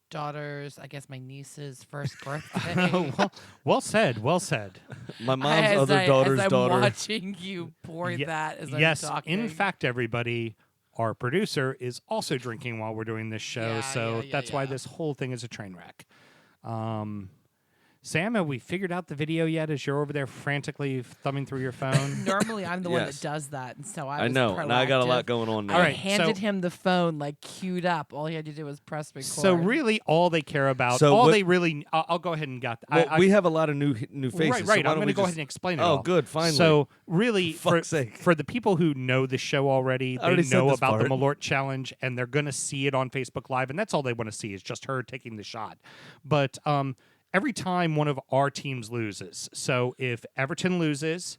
Speaker 4: daughter's, I guess my niece's first birthday.
Speaker 2: well said. Well said.
Speaker 3: my mom's other daughter's
Speaker 4: as I'm
Speaker 3: daughter.
Speaker 4: watching you pour that as
Speaker 2: Yes.
Speaker 4: I'm talking.
Speaker 2: In fact, everybody, our producer is also drinking while we're doing this show, so that's why this whole thing is a train wreck. Sam, have we figured out the video yet as you're over there frantically thumbing through your phone?
Speaker 4: Normally, I'm the one
Speaker 3: Yes.
Speaker 4: that does that, and so
Speaker 3: I
Speaker 4: was
Speaker 3: know. Now I got a lot
Speaker 4: proactive.
Speaker 3: going on now.
Speaker 2: All
Speaker 4: I
Speaker 2: right,
Speaker 4: handed
Speaker 2: so-
Speaker 4: him the phone like queued up. All he had to do was press record.
Speaker 2: So really, all they care about,
Speaker 3: So
Speaker 2: all
Speaker 3: what-
Speaker 2: they really, I'll go ahead and got.
Speaker 3: Well, we have a lot of new faces.
Speaker 2: Right.
Speaker 3: So why
Speaker 2: I'm
Speaker 3: don't
Speaker 2: going
Speaker 3: we
Speaker 2: to go
Speaker 3: just-
Speaker 2: ahead and explain it.
Speaker 3: Oh,
Speaker 2: all.
Speaker 3: good. Finally.
Speaker 2: So really,
Speaker 3: For fuck's sake.
Speaker 2: for the people who know the show already,
Speaker 3: I already
Speaker 2: they
Speaker 3: said
Speaker 2: know
Speaker 3: this
Speaker 2: about the
Speaker 3: part.
Speaker 2: Malort challenge, and they're going to see it on Facebook Live, and that's all they want to see is just her taking the shot. But every time one of our teams loses, so if Everton loses,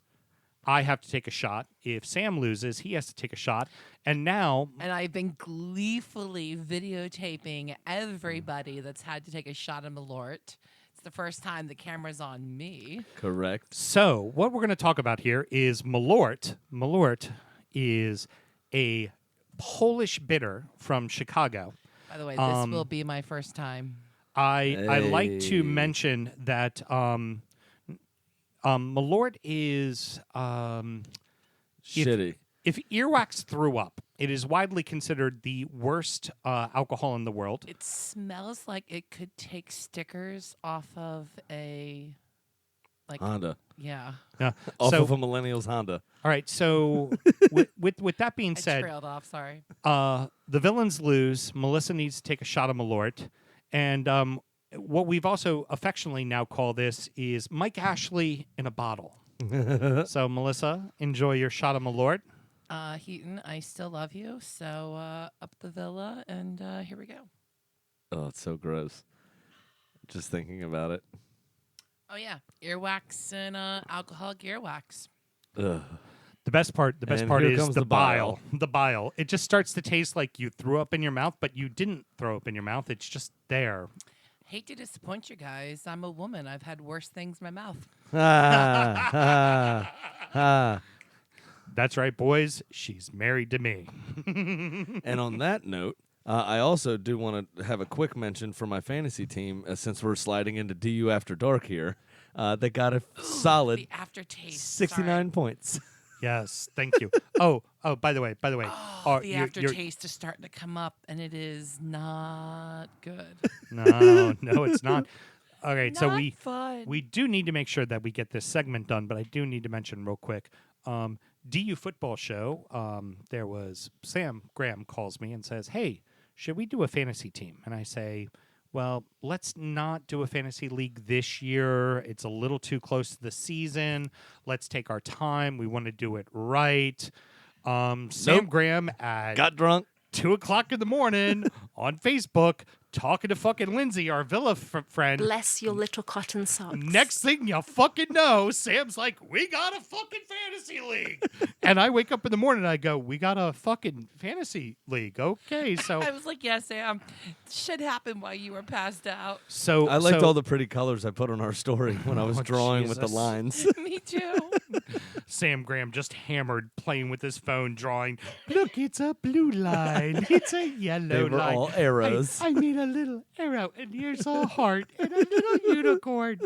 Speaker 2: I have to take a shot. If Sam loses, he has to take a shot. And now,
Speaker 4: And I've been gleefully videotaping everybody that's had to take a shot at Malort. It's the first time the camera's on me.
Speaker 3: Correct.
Speaker 2: so what we're going to talk about here is Malort. Malort is a Polish bitter from Chicago.
Speaker 4: By the way, this will be my first time.
Speaker 2: I like to
Speaker 3: Hey.
Speaker 2: mention that Malort is
Speaker 3: Shitty.
Speaker 2: if Earwax threw up It is widely considered the worst alcohol in the world.
Speaker 4: It smells like it could take stickers off of a, like,
Speaker 3: Honda.
Speaker 4: yeah.
Speaker 2: Yeah.
Speaker 3: Off
Speaker 2: so,
Speaker 3: of a millennial's Honda.
Speaker 2: all right. So, with that being
Speaker 4: I
Speaker 2: said,
Speaker 4: trailed off. Sorry.
Speaker 2: the villains lose. Melissa needs to take a shot of Malort, and what we've also affectionately now call this is Mike Ashley in a bottle. So, Melissa, enjoy your shot of Malort.
Speaker 4: Heaton, I still love you. So up the villa, and here we go.
Speaker 3: Oh, it's so gross. Just thinking about it.
Speaker 4: Oh yeah, earwax and alcoholic earwax.
Speaker 3: Ugh.
Speaker 2: The best part
Speaker 3: And
Speaker 2: is
Speaker 3: here comes
Speaker 2: the
Speaker 3: the
Speaker 2: bile.
Speaker 3: bile.
Speaker 2: The bile. It just starts to taste like you threw up in your mouth, but you didn't throw up in your mouth. It's just there.
Speaker 4: Hate to disappoint you guys. I'm a woman. I've had worse things in my mouth.
Speaker 2: That's right, boys. She's married to me.
Speaker 3: And on that note, I also do want to have a quick mention for my fantasy team, since we're sliding into DU After Dark here. They got a solid
Speaker 4: The aftertaste.
Speaker 3: 69 points.
Speaker 2: Yes, thank you. Oh, by the way.
Speaker 4: Sorry. The aftertaste is starting to come up, and it is not good.
Speaker 2: No, it's not. All right, so
Speaker 4: Not fun.
Speaker 2: we do need to make sure that we get this segment done, but I do need to mention real quick. DU football show. There was Sam Graham calls me and says, "Hey, should we do a fantasy team?" And I say, "Well, let's not do a fantasy league this year. It's a little too close to the season. Let's take our time. We want to do it right." Sam
Speaker 3: Nope.
Speaker 2: Graham at
Speaker 3: Got drunk.
Speaker 2: 2:00 in the morning on Facebook talking to fucking Lindsay, our Villa friend.
Speaker 5: Bless your little cotton socks.
Speaker 2: Next thing you fucking know, Sam's like, "We got a fucking fantasy league." And I wake up in the morning and I go, "We got a fucking fantasy league." Okay, so
Speaker 4: I was like, yeah, Sam, shit happened while you were passed out.
Speaker 2: so
Speaker 3: I liked
Speaker 2: so
Speaker 3: all the pretty colors I put on our story when I was
Speaker 2: Oh,
Speaker 3: drawing with the
Speaker 2: Jesus.
Speaker 3: lines.
Speaker 4: Me too.
Speaker 2: Sam Graham just hammered, playing with his phone, drawing. Look, it's a blue line. It's a yellow
Speaker 3: They were
Speaker 2: line.
Speaker 3: all arrows.
Speaker 2: I made a little arrow, and here's a heart and a little unicorn.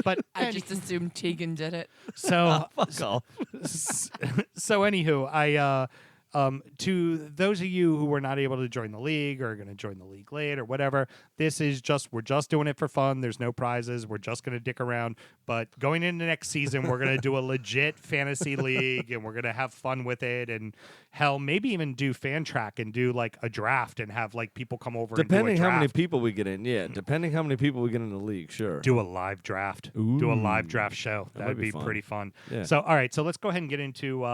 Speaker 2: But
Speaker 4: I just assumed Tegan did it.
Speaker 2: so
Speaker 3: Fuck off.
Speaker 2: so anywho, I to those of you who were not able to join the league or are going to join the league late or whatever, this is we're just doing it for fun. There's no prizes. We're just going to dick around. But going into next season, we're going to do a legit fantasy league and we're going to have fun with it. And hell, maybe even do fan track and do like a draft and have like people come over
Speaker 3: Depending
Speaker 2: and do a
Speaker 3: how many
Speaker 2: draft.
Speaker 3: people we get in, yeah. Depending how many people we get in the league, sure.
Speaker 2: Do a live draft. Do a live
Speaker 3: Ooh.
Speaker 2: draft show.
Speaker 3: That
Speaker 2: That
Speaker 3: might
Speaker 2: would
Speaker 3: be
Speaker 2: be
Speaker 3: fun.
Speaker 2: pretty fun.
Speaker 3: Yeah.
Speaker 2: So, all right. So let's go ahead and get into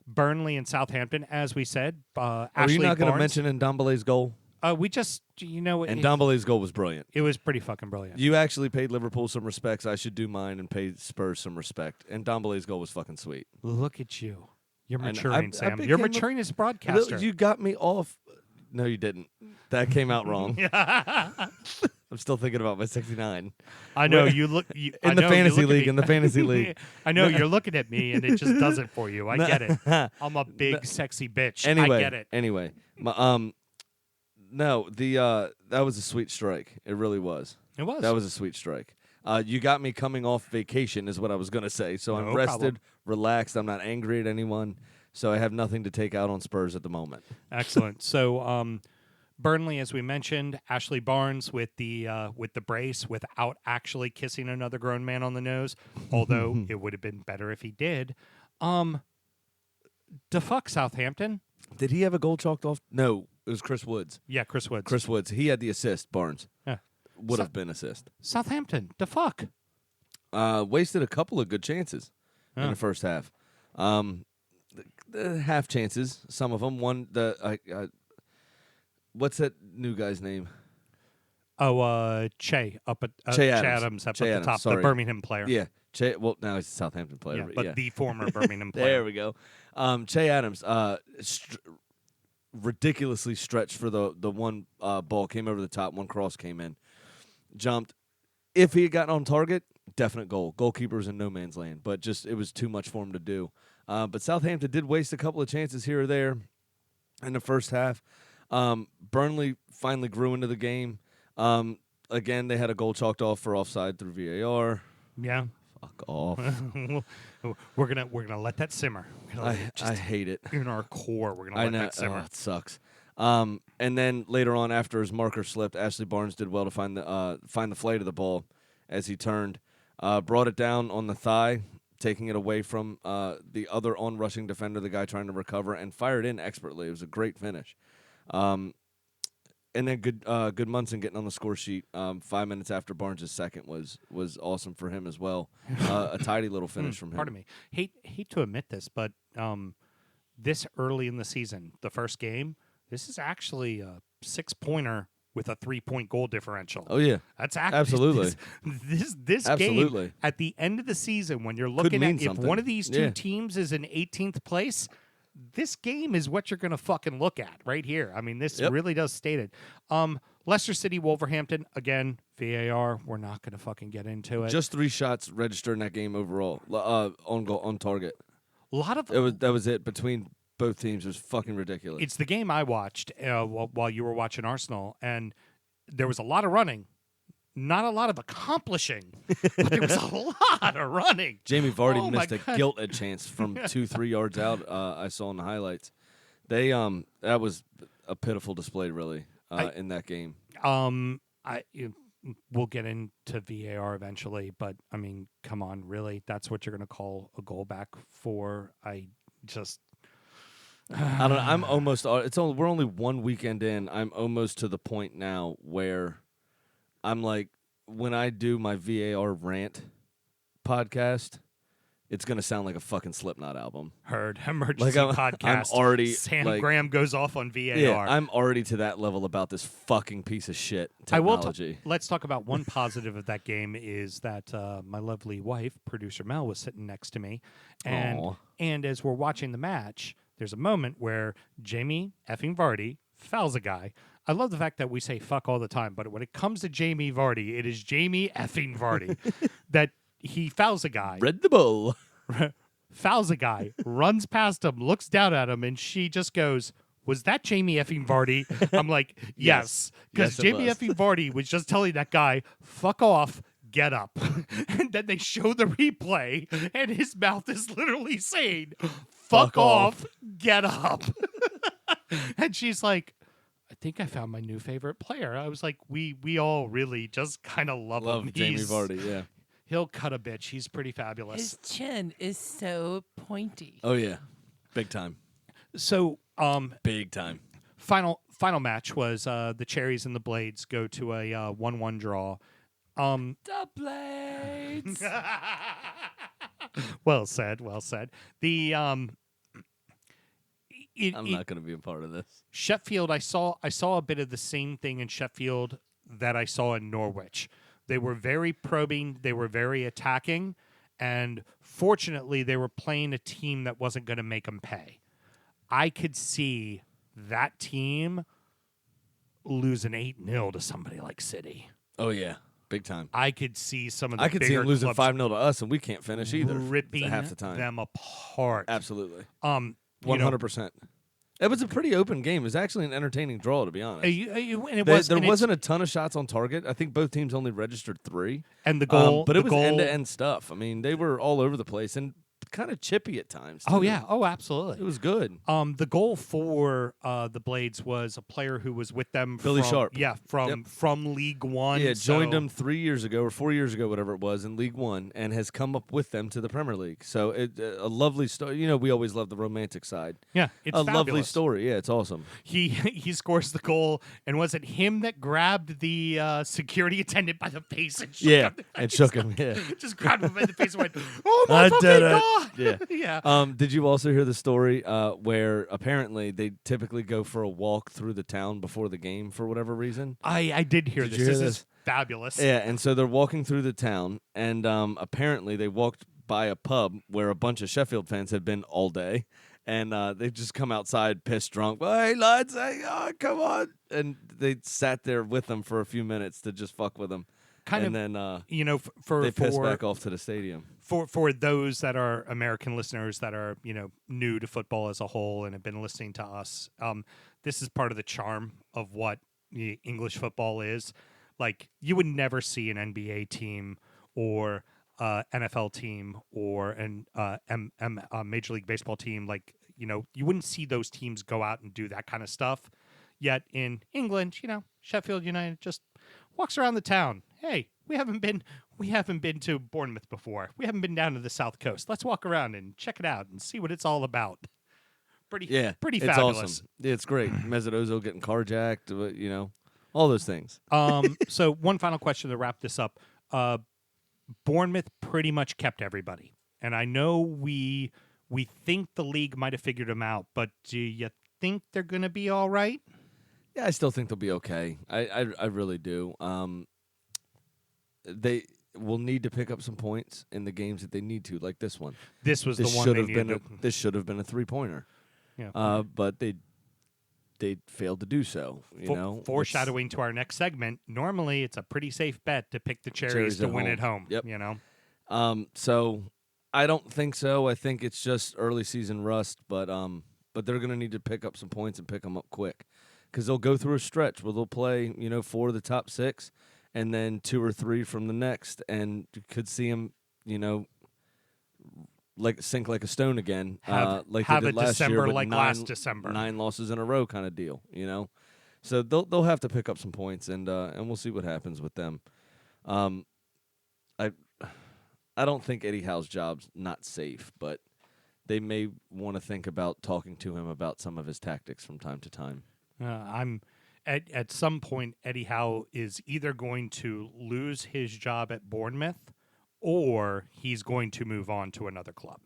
Speaker 2: Burnley and Southampton. As we said,
Speaker 3: Are
Speaker 2: Ashley
Speaker 3: you not going to
Speaker 2: Barnes.
Speaker 3: mention Ndombele's goal?
Speaker 2: We just,
Speaker 3: And
Speaker 2: it,
Speaker 3: Ndombele's goal was brilliant.
Speaker 2: it was pretty fucking brilliant.
Speaker 3: You actually paid Liverpool some respects. I should do mine and pay Spurs some respect. And Ndombele's goal was fucking sweet.
Speaker 2: Look at you. You're
Speaker 3: I know.
Speaker 2: maturing,
Speaker 3: I
Speaker 2: Sam.
Speaker 3: became
Speaker 2: You're
Speaker 3: a-
Speaker 2: maturing as a broadcaster.
Speaker 3: You got me off. No, you didn't. That came out wrong. I'm still thinking about my 69.
Speaker 2: I know you look I
Speaker 3: In the
Speaker 2: know you
Speaker 3: fantasy
Speaker 2: look at
Speaker 3: league,
Speaker 2: me.
Speaker 3: in the fantasy league.
Speaker 2: I know you're looking at me, and it just does it for you. I
Speaker 3: No.
Speaker 2: get it. I'm a big, sexy bitch.
Speaker 3: Anyway,
Speaker 2: I get it.
Speaker 3: Anyway, no, that was a sweet strike. It really was.
Speaker 2: It was.
Speaker 3: That was a sweet strike. You got me coming off vacation, is what I was gonna say. So I'm
Speaker 2: No
Speaker 3: rested,
Speaker 2: problem.
Speaker 3: relaxed. I'm not angry at anyone. So I have nothing to take out on Spurs at the moment.
Speaker 2: Excellent. So, Burnley, as we mentioned, Ashley Barnes with the brace without actually kissing another grown man on the nose, although it would have been better if he did. Fuck Southampton.
Speaker 3: Did he have a goal chalked off? No, it was Chris Woods.
Speaker 2: Yeah, Chris Woods.
Speaker 3: Chris Woods. He had the assist. Barnes
Speaker 2: Yeah.
Speaker 3: would
Speaker 2: So-
Speaker 3: have been assist.
Speaker 2: Southampton. Fuck.
Speaker 3: Wasted a couple of good chances in
Speaker 2: Yeah.
Speaker 3: the first half. The half chances, some of them. One, what's that new guy's name?
Speaker 2: Oh, Che up at
Speaker 3: Che
Speaker 2: Che
Speaker 3: Adams.
Speaker 2: Adams up
Speaker 3: Che
Speaker 2: at the
Speaker 3: Adams,
Speaker 2: top,
Speaker 3: sorry.
Speaker 2: the Birmingham player.
Speaker 3: Yeah, well, now he's a Southampton player.
Speaker 2: Yeah,
Speaker 3: but
Speaker 2: but
Speaker 3: yeah.
Speaker 2: the former Birmingham player.
Speaker 3: There we go. Che Adams, ridiculously stretched for the one ball came over the top, one cross came in, jumped. If he had gotten on target, definite goal. Goalkeeper's in no man's land, but just it was too much for him to do. But Southampton did waste a couple of chances here or there in the first half. Burnley finally grew into the game. Again, they had a goal chalked off for offside through VAR.
Speaker 2: Yeah.
Speaker 3: Fuck off.
Speaker 2: we're gonna let that simmer. We're gonna let it
Speaker 3: I
Speaker 2: just
Speaker 3: hate it.
Speaker 2: in our core. We're gonna
Speaker 3: I
Speaker 2: let
Speaker 3: know.
Speaker 2: that simmer.
Speaker 3: It sucks. And then later on, after his marker slipped, Ashley Barnes did well to find the flight of the ball as he turned, brought it down on the thigh, taking it away from the other on-rushing defender, the guy trying to recover, and fired in expertly. It was a great finish. And then good Munson getting on the score sheet 5 minutes after Barnes' second was awesome for him as well. A tidy little finish from him.
Speaker 2: Pardon me. Hate to admit this, but this early in the season, the first game, this is actually a 6-pointer with a 3-point goal differential.
Speaker 3: Oh yeah,
Speaker 2: That's actually
Speaker 3: absolutely.
Speaker 2: This
Speaker 3: Absolutely.
Speaker 2: game at the end of the season when you're
Speaker 3: Could
Speaker 2: looking at
Speaker 3: mean
Speaker 2: if
Speaker 3: something.
Speaker 2: one of these two
Speaker 3: Yeah.
Speaker 2: teams is in 18th place, this game is what you're going to fucking look at right here. I mean, this
Speaker 3: Yep.
Speaker 2: really does state it. Leicester City, Wolverhampton, again, VAR. We're not going to fucking get into it.
Speaker 3: Just 3 shots registered in that game overall. On goal, on target.
Speaker 2: a lot of
Speaker 3: That was it between both teams. It was fucking ridiculous.
Speaker 2: It's the game I watched while you were watching Arsenal, and there was a lot of running, not a lot of accomplishing, but there was a lot of running.
Speaker 3: Jamie Vardy
Speaker 2: Oh my
Speaker 3: missed a
Speaker 2: God.
Speaker 3: guilted chance from 2-3 yards out. I saw in the highlights. They that was a pitiful display really in that game.
Speaker 2: We'll get into VAR eventually, but I mean, come on, really? That's what you're going to call a goal back for? I just
Speaker 3: I don't know. I'm almost. We're only 1 weekend in. I'm almost to the point now where I'm like, when I do my VAR rant podcast, it's gonna sound like a fucking Slipknot album.
Speaker 2: heard emergency
Speaker 3: I'm
Speaker 2: podcast.
Speaker 3: already,
Speaker 2: Sam
Speaker 3: like-
Speaker 2: Graham goes off on VAR.
Speaker 3: Yeah, I'm already to that level about this fucking piece of shit
Speaker 2: I will.
Speaker 3: technology.
Speaker 2: Let's talk about one positive of that game is that my lovely wife, producer Mel, was sitting next to me,
Speaker 3: Aw.
Speaker 2: and as we're watching the match, there's a moment where Jamie effing Vardy fouls a guy. I love the fact that we say fuck all the time, but when it comes to Jamie Vardy, it is Jamie effing Vardy that he fouls a guy.
Speaker 3: Red the Bull.
Speaker 2: Fouls a guy, runs past him, looks down at him, and she just goes, "Was that Jamie effing Vardy?" I'm like, yes. Because
Speaker 3: Yes, it
Speaker 2: Jamie
Speaker 3: was.
Speaker 2: effing Vardy was just telling that guy, fuck off, get up. And then they show the replay, and his mouth is literally saying, fuck off, get up. And she's like, I think I found my new favorite player. I was like, we all really just kind of love him.
Speaker 3: Love Jamie
Speaker 2: He's-
Speaker 3: Vardy. Yeah.
Speaker 2: He'll cut a bitch. He's pretty fabulous.
Speaker 4: His chin is so pointy.
Speaker 3: Oh yeah. Big time.
Speaker 2: So,
Speaker 3: Big time.
Speaker 2: final match was the Cherries and the Blades go to a 1-1 draw.
Speaker 4: The Blades.
Speaker 2: Well said. The
Speaker 3: I'm not going to be a part of this.
Speaker 2: Sheffield, I saw a bit of the same thing in Sheffield that I saw in Norwich. They were very probing, they were very attacking, and fortunately they were playing a team that wasn't going to make them pay. I could see that team losing 8-0 to somebody like City.
Speaker 3: Oh yeah. Big time.
Speaker 2: I could see some of the
Speaker 3: I could see
Speaker 2: bigger
Speaker 3: him losing
Speaker 2: clubs
Speaker 3: 5-0 to us, and we can't finish either.
Speaker 2: ripping
Speaker 3: half the time.
Speaker 2: them apart.
Speaker 3: Absolutely.
Speaker 2: You know,
Speaker 3: 100%. It was a pretty open game. It was actually an entertaining draw, to be honest.
Speaker 2: and it
Speaker 3: There
Speaker 2: was, and it's-
Speaker 3: wasn't a ton of shots on target. I think both teams only registered 3.
Speaker 2: and the goal,
Speaker 3: but
Speaker 2: the
Speaker 3: it was
Speaker 2: goal,
Speaker 3: end-to-end stuff. I mean, they were all over the place and kind of chippy at times.
Speaker 2: Oh
Speaker 3: too.
Speaker 2: yeah, oh absolutely.
Speaker 3: It was good.
Speaker 2: The goal for the Blades was a player who was with them.
Speaker 3: Billy
Speaker 2: from,
Speaker 3: Sharp.
Speaker 2: Yeah, from League One.
Speaker 3: Yeah, joined
Speaker 2: so-
Speaker 3: them 3 years ago or 4 years ago, whatever it was, in League One, and has come up with them to the Premier League. So a lovely story. You know, we always love the romantic side.
Speaker 2: Yeah, it's
Speaker 3: a lovely
Speaker 2: fabulous.
Speaker 3: story. Yeah, it's awesome.
Speaker 2: He scores the goal, and was it him that grabbed the security attendant by the face and shook him?
Speaker 3: and shook him. Yeah,
Speaker 2: Just grabbed him by the face and went, "Oh my
Speaker 3: I
Speaker 2: fucking
Speaker 3: did it."
Speaker 2: god!"
Speaker 3: Yeah.
Speaker 2: yeah.
Speaker 3: Did you also hear the story where apparently they typically go for a walk through the town before the game for whatever reason?
Speaker 2: I did hear
Speaker 3: Did
Speaker 2: this.
Speaker 3: you hear
Speaker 2: This
Speaker 3: this?
Speaker 2: is fabulous.
Speaker 3: Yeah, and so they're walking through the town, and apparently they walked by a pub where a bunch of Sheffield fans had been all day, and they've just come outside pissed drunk. Well, hey, lads, hey, come on. And they sat there with them for a few minutes to just fuck with them.
Speaker 2: Kind
Speaker 3: and
Speaker 2: of,
Speaker 3: then
Speaker 2: you know, for
Speaker 3: they pissed back off to the stadium.
Speaker 2: for those that are American listeners that are new to football as a whole and have been listening to us, this is part of the charm of what English football is. Like, you would never see an NBA team or NFL team or a Major League Baseball team. Like, you wouldn't see those teams go out and do that kind of stuff. Yet in England, Sheffield United just walks around the town. Hey, we haven't been to Bournemouth before. We haven't been down to the South Coast. Let's walk around and check it out and see what it's all about. Pretty
Speaker 3: it's
Speaker 2: fabulous.
Speaker 3: awesome. It's great. Mesut Ozil getting carjacked, all those things.
Speaker 2: So one final question to wrap this up. Bournemouth pretty much kept everybody. And I know we think the league might have figured them out, but do you think they're going to be all right?
Speaker 3: Yeah, I still think they'll be okay. I really do. They will need to pick up some points in the games that they need to, like this one.
Speaker 2: This was the one
Speaker 3: should
Speaker 2: they
Speaker 3: have been
Speaker 2: needed.
Speaker 3: this should have been a 3-pointer.
Speaker 2: Yeah.
Speaker 3: But they failed to do so.
Speaker 2: Foreshadowing to our next segment. Normally, it's a pretty safe bet to pick the Cherries to win at home.
Speaker 3: Yep.
Speaker 2: So
Speaker 3: I don't think so. I think it's just early season rust, but they're going to need to pick up some points and pick them up quick, because they'll go through a stretch where they'll play 4 of the top 6, and then 2 or 3 from the next, and you could see them like sink like a stone again, like
Speaker 2: have
Speaker 3: they
Speaker 2: a
Speaker 3: did last
Speaker 2: December
Speaker 3: year, with
Speaker 2: like
Speaker 3: 9,
Speaker 2: last December.
Speaker 3: 9 losses in a row kind of deal. So they'll have to pick up some points, and we'll see what happens with them. I don't think Eddie Howe's job's not safe, but they may want to think about talking to him about some of his tactics from time to time.
Speaker 2: I'm at some point, Eddie Howe is either going to lose his job at Bournemouth, or he's going to move on to another club.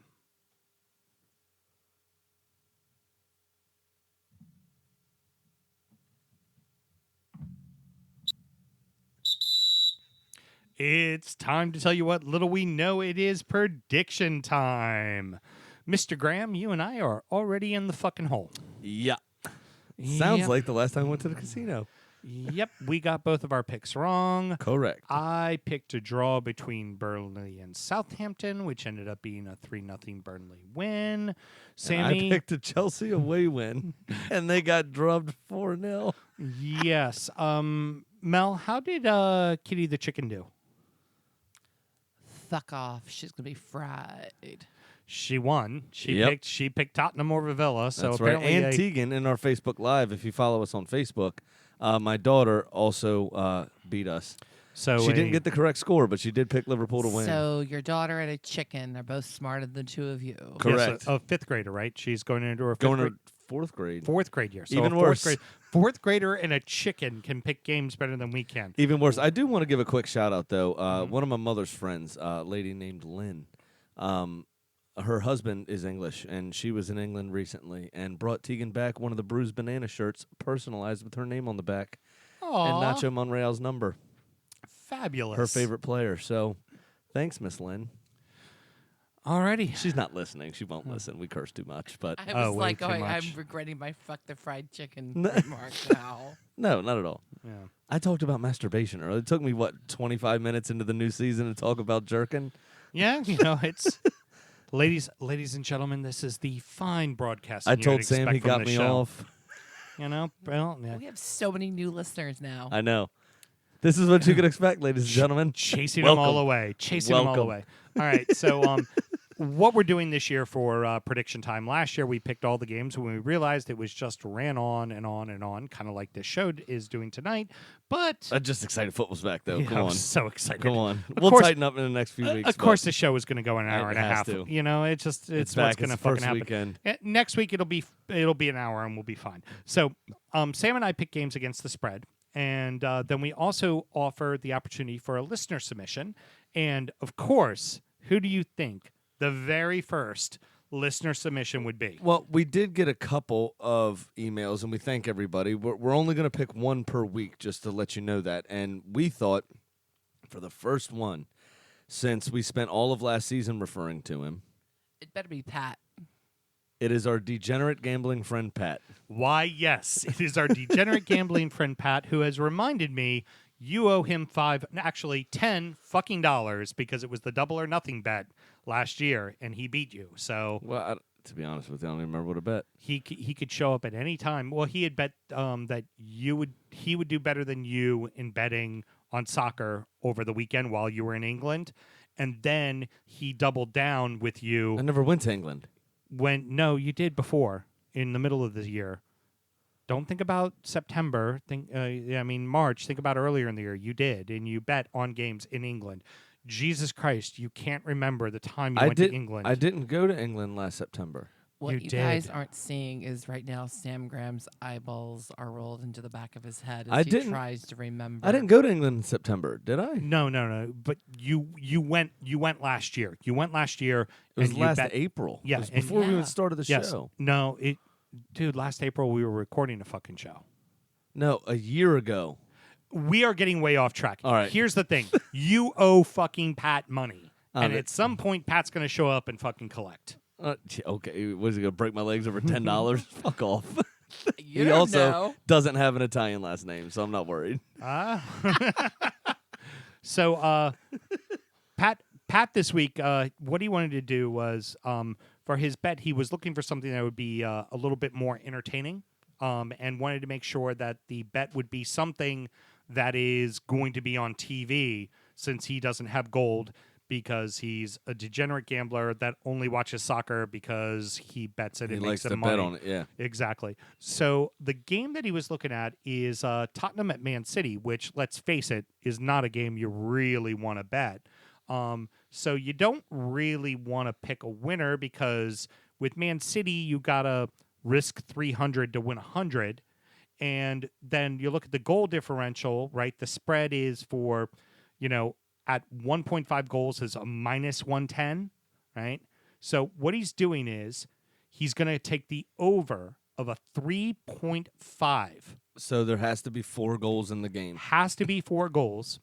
Speaker 2: It's time to tell you what little we know. It is prediction time. Mr. Graham, you and I are already in the fucking hole.
Speaker 3: Yeah. Sounds
Speaker 2: Yep.
Speaker 3: like the last time I went to the casino.
Speaker 2: Yep, we got both of our picks wrong.
Speaker 3: Correct.
Speaker 2: I picked a draw between Burnley and Southampton, which ended up being a 3-0 Burnley win.
Speaker 3: And
Speaker 2: Sammy,
Speaker 3: I picked a Chelsea away win, and they got drubbed 4-0.
Speaker 2: yes. Mel, how did Kitty the chicken do?
Speaker 4: Fuck off. She's going to be fried.
Speaker 2: She won.
Speaker 3: Yep.
Speaker 2: She picked Tottenham over Villa. So
Speaker 3: That's right.
Speaker 2: apparently
Speaker 3: And Tegan in our Facebook Live, if you follow us on Facebook, my daughter also beat us.
Speaker 2: So
Speaker 3: She didn't get the correct score, but she did pick Liverpool to win.
Speaker 4: So your daughter and a chicken are both smarter than the two of you.
Speaker 3: Correct.
Speaker 2: a fifth grader, right? She's going into her
Speaker 3: Going to 4th grade.
Speaker 2: fourth grade year. So
Speaker 3: Even
Speaker 2: a
Speaker 3: worse.
Speaker 2: Fourth grader and a chicken can pick games better than we can.
Speaker 3: Even worse. I do want to give a quick shout out, though. One of my mother's friends, a lady named Lynn, her husband is English, and she was in England recently and brought Tegan back one of the Bruised Banana shirts personalized with her name on the back and Nacho Monreal's number,
Speaker 2: Fabulous.
Speaker 3: her favorite player. So thanks, Miss Lynn.
Speaker 2: Alrighty.
Speaker 3: She's not listening. She won't listen. We curse too much. But
Speaker 4: I
Speaker 2: Oh,
Speaker 4: was
Speaker 2: way
Speaker 4: like,
Speaker 2: too
Speaker 4: I'm
Speaker 2: much.
Speaker 4: regretting my fuck the fried chicken
Speaker 3: No.
Speaker 4: remark now.
Speaker 3: no, not at all.
Speaker 2: Yeah.
Speaker 3: I talked about masturbation earlier. It took me, 25 minutes into the new season to talk about jerking?
Speaker 2: Yeah, it's ladies and gentlemen, this is the fine broadcast.
Speaker 3: I told Sam he got me off.
Speaker 2: Well, yeah.
Speaker 4: We have so many new listeners now.
Speaker 3: I know. This is what you could expect, ladies and gentlemen.
Speaker 2: Chasing them all
Speaker 3: Welcome.
Speaker 2: away. Chasing them all
Speaker 3: Welcome.
Speaker 2: away. All right. So, what we're doing this year for prediction time. Last year, we picked all the games when we realized it was just ran on and on and on, kind of like this show is doing tonight. But
Speaker 3: I'm just excited football's back, though.
Speaker 2: yeah,
Speaker 3: Come
Speaker 2: I
Speaker 3: on.
Speaker 2: was so excited.
Speaker 3: Come on.
Speaker 2: Of
Speaker 3: We'll
Speaker 2: course-
Speaker 3: tighten up in the next few weeks.
Speaker 2: Of course, the show is going to go an hour
Speaker 3: It
Speaker 2: and a
Speaker 3: has
Speaker 2: half.
Speaker 3: to.
Speaker 2: It's
Speaker 3: it's
Speaker 2: what's
Speaker 3: back.
Speaker 2: going to
Speaker 3: It's
Speaker 2: fucking
Speaker 3: first
Speaker 2: happen.
Speaker 3: weekend.
Speaker 2: Next week it'll be an hour and we'll be fine. So Sam and I pick games against the spread, and then we also offer the opportunity for a listener submission. And of course, who do you think the very first listener submission would be?
Speaker 3: Well, we did get a couple of emails, and we thank everybody. We're only going to pick one per week, just to let you know that. And we thought, for the first one, since we spent all of last season referring to him,
Speaker 4: It better be Pat.
Speaker 3: it is our degenerate gambling friend, Pat.
Speaker 2: Why, yes, it is our degenerate gambling friend Pat, who has reminded me you owe him $10 fucking dollars, because it was the double or nothing bet last year, and he beat you. So
Speaker 3: Well, to be honest with you, I don't even remember what I bet.
Speaker 2: he could show up at any time. Well, he had bet that he would do better than you in betting on soccer over the weekend while you were in England, and then he doubled down with you
Speaker 3: I never went to England.
Speaker 2: no, you did before in the middle of the year. Don't think about September. March. Think about earlier in the year. You did, and you bet on games in England. Jesus Christ, you can't remember the time you went to England.
Speaker 3: I didn't go to England last September.
Speaker 4: What
Speaker 2: You
Speaker 4: you guys
Speaker 2: did.
Speaker 4: aren't seeing is right now Sam Graham's eyeballs are rolled into the back of his head as
Speaker 3: I
Speaker 4: he
Speaker 3: didn't-
Speaker 4: tries to remember.
Speaker 3: I didn't go to England in September, did I?
Speaker 2: No. But you went last year. You went last year.
Speaker 3: It was
Speaker 2: and you
Speaker 3: last
Speaker 2: bet,
Speaker 3: April.
Speaker 2: Yeah,
Speaker 3: It was
Speaker 2: and-
Speaker 3: before we
Speaker 4: Yeah.
Speaker 3: even started the
Speaker 2: Yes.
Speaker 3: show.
Speaker 2: No. Dude. Last April we were recording a fucking show.
Speaker 3: No, a year ago.
Speaker 2: We are getting way off track.
Speaker 3: All right.
Speaker 2: Here's the thing. You owe fucking Pat money. And
Speaker 3: that-
Speaker 2: at some point, Pat's going to show up and fucking collect.
Speaker 3: Okay, was he gonna break my legs over $10? Fuck off.
Speaker 4: You
Speaker 3: He
Speaker 4: don't
Speaker 3: also
Speaker 4: know.
Speaker 3: doesn't have an Italian last name, so I'm not worried.
Speaker 2: So, Pat this week, what he wanted to do was for his bet, he was looking for something that would be a little bit more entertaining and wanted to make sure that the bet would be something that is going to be on TV since he doesn't have gold because he's a degenerate gambler that only watches soccer because he bets it
Speaker 3: He
Speaker 2: and
Speaker 3: likes
Speaker 2: makes
Speaker 3: to
Speaker 2: him
Speaker 3: bet
Speaker 2: money.
Speaker 3: on it, yeah.
Speaker 2: Exactly. So the game that he was looking at is Tottenham at Man City, which, let's face it, is not a game you really want to bet. So you don't really want to pick a winner because with Man City, you got to risk 300 to win 100. And then you look at the goal differential, right? The spread is for, at 1.5 goals is a minus 110, right? So what he's doing is he's going to take the over of a 3.5.
Speaker 3: So there has to be 4 goals in the game.
Speaker 2: Has to be 4 goals.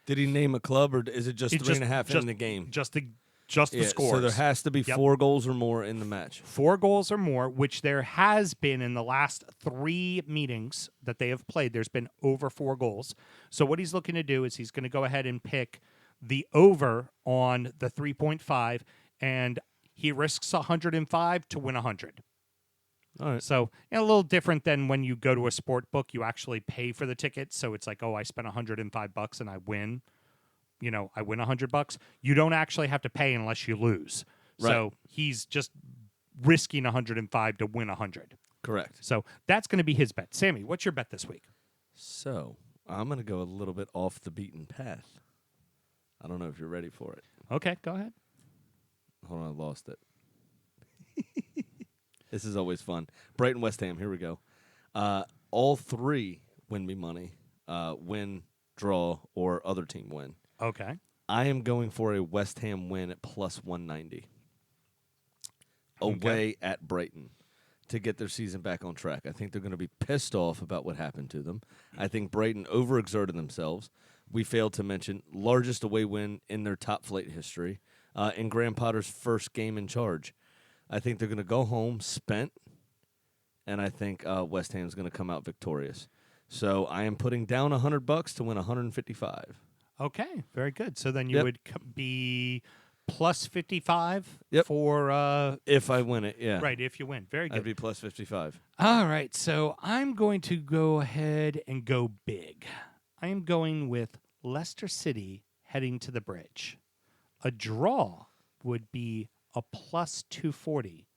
Speaker 3: Did he name a club, or is it just
Speaker 2: It's
Speaker 3: 3.5 in the game?
Speaker 2: Just the
Speaker 3: Yeah,
Speaker 2: scores.
Speaker 3: so there has to be
Speaker 2: Yep.
Speaker 3: 4 goals or more in the match.
Speaker 2: 4 goals or more, which there has been in the last 3 meetings that they have played. There's been over 4 goals. So what he's looking to do is he's going to go ahead and pick the over on the 3.5, and he risks 105 to win 100.
Speaker 3: All right.
Speaker 2: So a little different than when you go to a sport book, you actually pay for the ticket. So it's like, oh, I spent $105 and I win. I win $100. You don't actually have to pay unless you lose.
Speaker 3: Right.
Speaker 2: So he's just risking 105 to win 100.
Speaker 3: Correct.
Speaker 2: So that's going to be his bet. Sammy, what's your bet this week?
Speaker 3: So I'm going to go a little bit off the beaten path. I don't know if you're ready for it.
Speaker 2: Okay, go ahead.
Speaker 3: Hold on, I lost it. This is always fun. Brighton, West Ham, here we go. All 3 win me money, win, draw, or other team win.
Speaker 2: Okay.
Speaker 3: I am going for a West Ham win at plus 190 away
Speaker 2: Okay.
Speaker 3: at Brighton to get their season back on track. I think they're going to be pissed off about what happened to them. I think Brighton overexerted themselves. We failed to mention largest away win in their top flight history in Graham Potter's first game in charge. I think they're going to go home spent, and I think West Ham's going to come out victorious. So I am putting down $100 to win 155.
Speaker 2: Okay, very good. So then you
Speaker 3: Yep.
Speaker 2: would be plus 55
Speaker 3: Yep.
Speaker 2: for
Speaker 3: If I win it, yeah.
Speaker 2: right, if you win. Very good.
Speaker 3: I'd be plus 55.
Speaker 2: All right, so I'm going to go ahead and go big. I am going with Leicester City heading to the bridge. A draw would be a plus 240,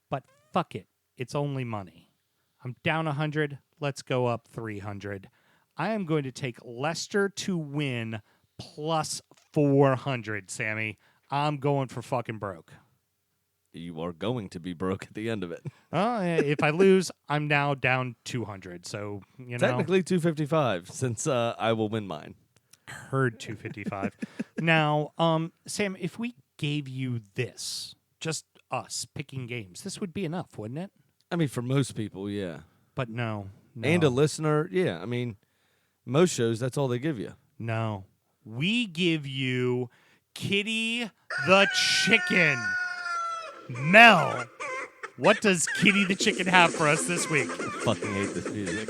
Speaker 2: but fuck it, it's only money. I'm down 100, let's go up 300. I am going to take Leicester to win plus 400, Sammy. I'm going for fucking broke.
Speaker 3: You are going to be broke at the end of it.
Speaker 2: If I lose, I'm now down 200. So,
Speaker 3: Technically 255 since I will win mine.
Speaker 2: heard 255. Now, Sam, if we gave you this, just us picking games, this would be enough, wouldn't it?
Speaker 3: I mean, for most people, yeah.
Speaker 2: But no.
Speaker 3: And a listener, yeah. I mean, most shows, that's all they give you.
Speaker 2: No. We give you Kitty the Chicken. Mel, what does Kitty the Chicken have for us this week?
Speaker 3: I fucking hate this music.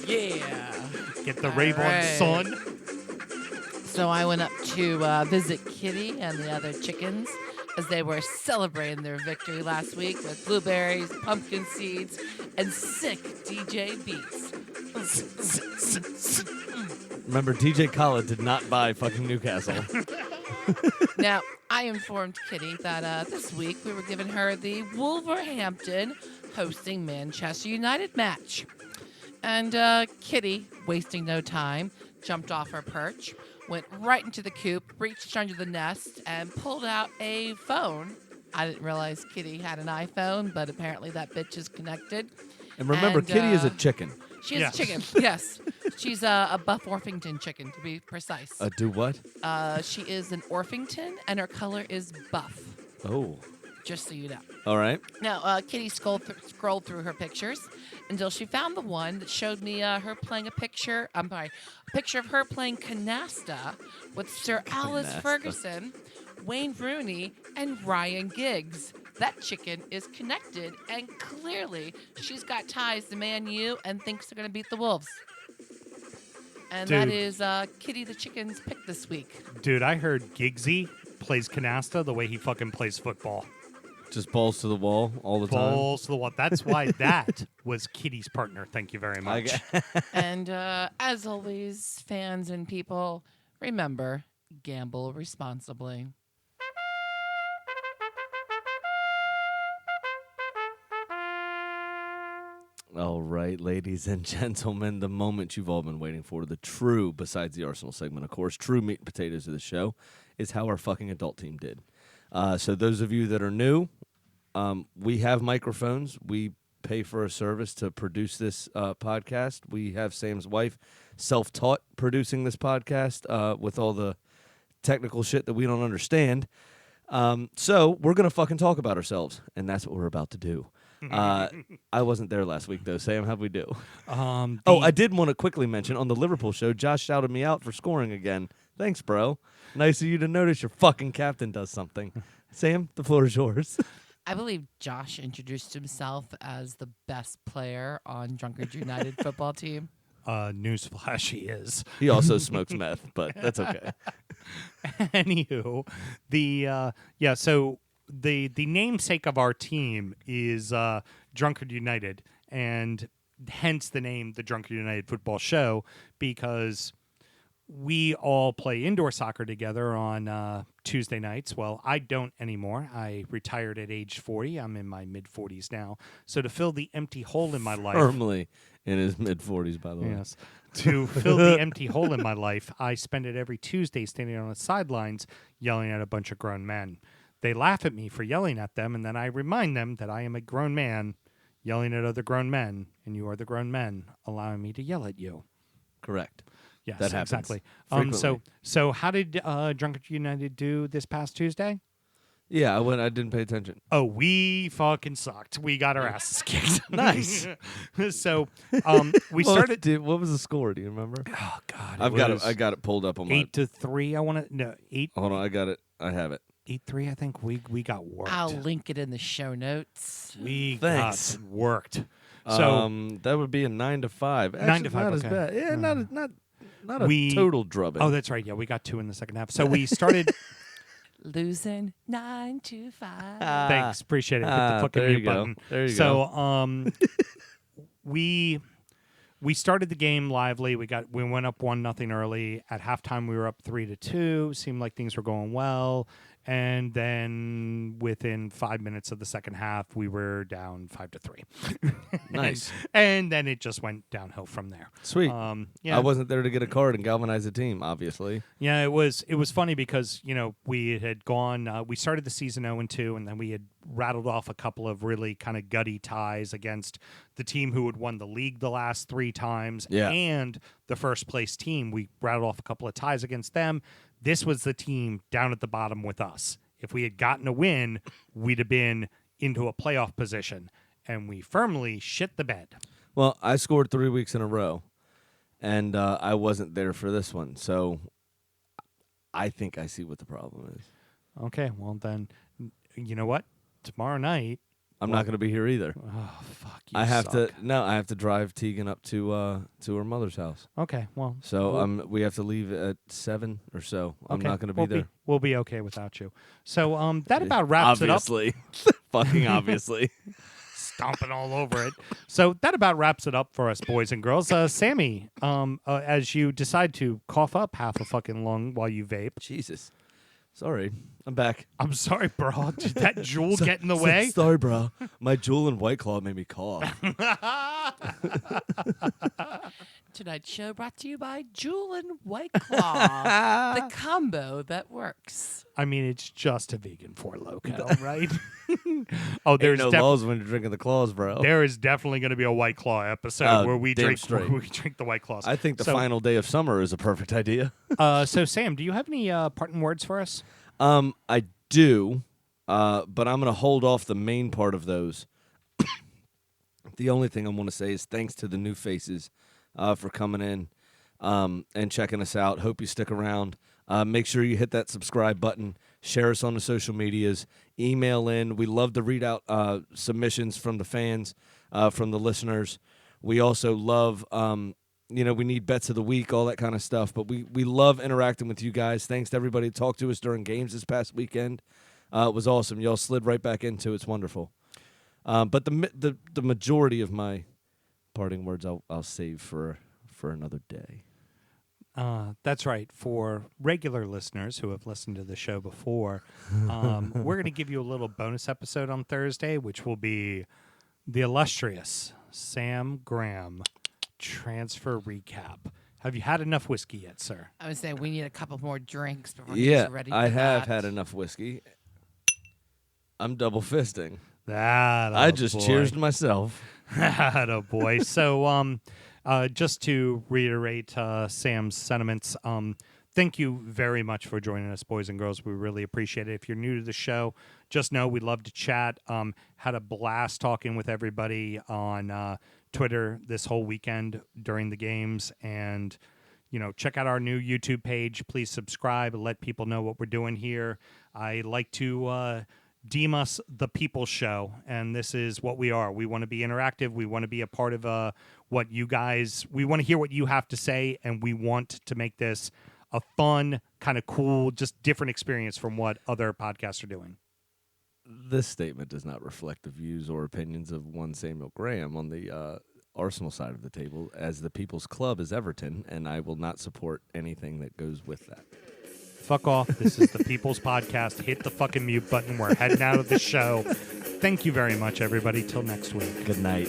Speaker 4: Yeah.
Speaker 2: Get the
Speaker 4: All
Speaker 2: rave on,
Speaker 4: right.
Speaker 2: son.
Speaker 4: So I went up to visit Kitty and the other chickens as they were celebrating their victory last week with blueberries, pumpkin seeds, and sick DJ beats.
Speaker 3: Remember, DJ Khaled did not buy fucking Newcastle.
Speaker 4: Now, I informed Kitty that this week we were giving her the Wolverhampton hosting Manchester United match. And Kitty, wasting no time, jumped off her perch, went right into the coop, reached under the nest, and pulled out a phone. I didn't realize Kitty had an iPhone, but apparently that bitch is connected.
Speaker 3: And remember,
Speaker 4: And,
Speaker 3: Kitty is a chicken.
Speaker 4: She is
Speaker 2: Yes.
Speaker 4: a chicken, yes. She's a Buff Orpington chicken, to be precise.
Speaker 3: Do what?
Speaker 4: She is an Orpington, and her color is buff,
Speaker 3: Oh.
Speaker 4: just so you know.
Speaker 3: All right.
Speaker 4: Now, Kitty scrolled through her pictures until she found the one that showed me her playing a picture of her playing canasta with Sir Alice
Speaker 3: Canasta.
Speaker 4: Ferguson, Wayne Rooney, and Ryan Giggs. That chicken is connected, and clearly she's got ties to Man U and thinks they're going to beat the Wolves. And that
Speaker 2: Dude.
Speaker 4: is Kitty the Chicken's pick this week.
Speaker 2: Dude, I heard Giggsy plays canasta the way he fucking plays football.
Speaker 3: Just balls to the wall all the time.
Speaker 2: Balls to the wall. That's why that was Kitty's partner. Thank you very much.
Speaker 4: And as always, fans and people, remember, gamble responsibly.
Speaker 3: All right, ladies and gentlemen, the moment you've all been waiting for, the true, besides the Arsenal segment, of course, true meat and potatoes of the show, is how our fucking adult team did. So those of you that are new, we have microphones. We pay for a service to produce this podcast. We have Sam's wife self-taught producing this podcast with all the technical shit that we don't understand. So we're going to fucking talk about ourselves, and that's what we're about to do. I wasn't there last week, though. Sam, how'd we do? I did want to quickly mention, on the Liverpool show, Josh shouted me out for scoring again. Thanks, bro. Nice of you to notice your fucking captain does something. Sam, the floor is yours.
Speaker 4: I believe Josh introduced himself as the best player on Drunkard United football team.
Speaker 2: Newsflash, he is.
Speaker 3: He also smokes meth, but that's okay.
Speaker 2: Anywho, so the namesake of our team is Drunkard United, and hence the name, the Drunkard United Football Show, because we all play indoor soccer together on Tuesday nights. Well, I don't anymore. I retired at age 40. I'm in my mid-40s now. So to fill the empty hole in my life...
Speaker 3: Firmly in his mid-40s, by the way.
Speaker 2: Yes. To fill the empty hole in my life, I spend it every Tuesday standing on the sidelines yelling at a bunch of grown men. They laugh at me for yelling at them, and then I remind them that I am a grown man yelling at other grown men, and you are the grown men allowing me to yell at you.
Speaker 3: Correct.
Speaker 2: Yes,
Speaker 3: That happens
Speaker 2: exactly.
Speaker 3: frequently.
Speaker 2: So how did Drunkard United do this past Tuesday?
Speaker 3: Yeah, I didn't pay attention.
Speaker 2: Oh, we fucking sucked. We got our asses kicked.
Speaker 3: Nice.
Speaker 2: So we started.
Speaker 3: What was the score? Do you remember?
Speaker 2: Oh God,
Speaker 3: I've got it. I got it pulled up on my.
Speaker 2: 8-3. I want to no 8.
Speaker 3: Hold on, I got it. I have it.
Speaker 2: 8-3. I think we got worked.
Speaker 4: I'll link it in the show notes.
Speaker 2: We
Speaker 3: Thanks.
Speaker 2: got worked. So
Speaker 3: That would be a 9-5.
Speaker 2: 9 to 5,
Speaker 3: Not as
Speaker 2: okay.
Speaker 3: bad. Yeah, not a
Speaker 2: We-
Speaker 3: total drubbing.
Speaker 2: oh, that's right. Yeah, we got 2 in the second half. So we started.
Speaker 4: Losing 9-5.
Speaker 2: Thanks, appreciate it. Hit the fucking
Speaker 3: there you
Speaker 2: mute
Speaker 3: go.
Speaker 2: button.
Speaker 3: There you
Speaker 2: So we started the game lively. We went up 1-0 early. At halftime, we were up 3-2. Seemed like things were going well. And then within 5 minutes of the second half, we were down 5-3.
Speaker 3: Nice.
Speaker 2: And then it just went downhill from there.
Speaker 3: Sweet.
Speaker 2: Yeah.
Speaker 3: I wasn't there to get a card and galvanize the team, obviously.
Speaker 2: Yeah, it was funny because, we had gone we started the season 0-2, and then we had rattled off a couple of really kind of gutty ties against the team who had won the league the last 3 times and the first place team. We rattled off a couple of ties against them. This was the team down at the bottom with us. If we had gotten a win, we'd have been into a playoff position, and we firmly shit the bed.
Speaker 3: Well, I scored 3 weeks in a row, and I wasn't there for this one. So I think I see what the problem is.
Speaker 2: Okay, well then, you know what? Tomorrow night,
Speaker 3: I'm not going to be here either.
Speaker 2: oh fuck, you
Speaker 3: I have
Speaker 2: suck.
Speaker 3: I have to drive Tegan up to her mother's house.
Speaker 2: Okay, well,
Speaker 3: So we have to leave at 7 or so. I'm
Speaker 2: okay,
Speaker 3: not going to be there.
Speaker 2: We'll be okay without you. So that about wraps it up.
Speaker 3: Obviously. Fucking obviously.
Speaker 2: Stomping all over it. So that about wraps it up for us, boys and girls. Sammy, as you decide to cough up half a fucking lung while you vape.
Speaker 3: Jesus. Sorry, I'm back.
Speaker 2: I'm sorry, bro. Did that jewel get in the way?
Speaker 3: Sorry, bro. My Jewel and White Claw made me cough.
Speaker 4: Tonight's show brought to you by Jewel and White Claw, the combo that works.
Speaker 2: I mean, it's just a vegan Four Loko, right? Oh,
Speaker 3: There's
Speaker 2: there's
Speaker 3: no laws when you're drinking the claws, bro.
Speaker 2: there is definitely going to be a White Claw episode
Speaker 3: Oh,
Speaker 2: where we
Speaker 3: damn
Speaker 2: drink
Speaker 3: straight.
Speaker 2: where we drink the White Claws.
Speaker 3: I think the
Speaker 2: So-
Speaker 3: final day of summer is a perfect idea.
Speaker 2: So Sam, do you have any parting words for us?
Speaker 3: I do, but I'm going to hold off the main part of those. The only thing I want to say is thanks to the new faces for coming in and checking us out. Hope you stick around. Make sure you hit that subscribe button. Share us on the social medias. Email in. We love to read out submissions from the fans, from the listeners. We also love, we need bets of the week, all that kind of stuff. But we love interacting with you guys. Thanks to everybody who talked to us during games this past weekend. It was awesome. Y'all slid right back into it. It's wonderful. But the majority of my parting words I'll save for another day.
Speaker 2: That's right. For regular listeners who have listened to the show before, we're going to give you a little bonus episode on Thursday, which will be the illustrious Sam Graham transfer recap. Have you had enough whiskey yet, sir?
Speaker 4: I would say we need a couple more drinks before he's ready.
Speaker 3: I
Speaker 4: for
Speaker 3: have
Speaker 4: that.
Speaker 3: had enough whiskey. I'm double fisting.
Speaker 2: That
Speaker 3: I just cheersed myself.
Speaker 2: a boy. So, just to reiterate Sam's sentiments, thank you very much for joining us, boys and girls. We really appreciate it. If you're new to the show, just know we love to chat. Had a blast talking with everybody on Twitter this whole weekend during the games. And, check out our new YouTube page. Please subscribe. Let people know what we're doing here. I like to deem us the People's Show, and this is what we are. We want to be interactive. We want to be a part of what you guys, we want to hear what you have to say, and we want to make this a fun, kind of cool, just different experience from what other podcasts are doing.
Speaker 3: This statement does not reflect the views or opinions of one Samuel Graham on the Arsenal side of the table, as the People's Club is Everton, and I will not support anything that goes with that.
Speaker 2: Fuck off. This is the People's Podcast. Hit the fucking mute button. We're heading out of the show. Thank you very much, everybody. Till next week.
Speaker 3: Good night.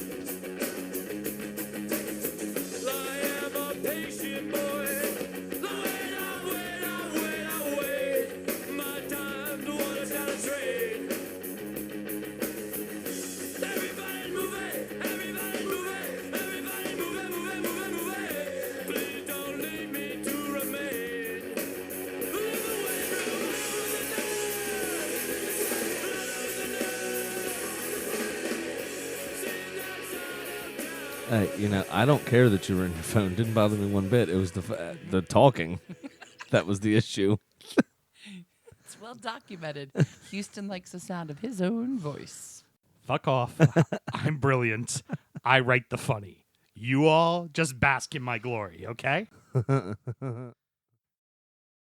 Speaker 3: Hey, I don't care that you were in your phone. Didn't bother me one bit. It was the talking that was the issue.
Speaker 4: It's well documented. Houston likes the sound of his own voice.
Speaker 2: Fuck off. I'm brilliant. I write the funny. You all just bask in my glory, okay?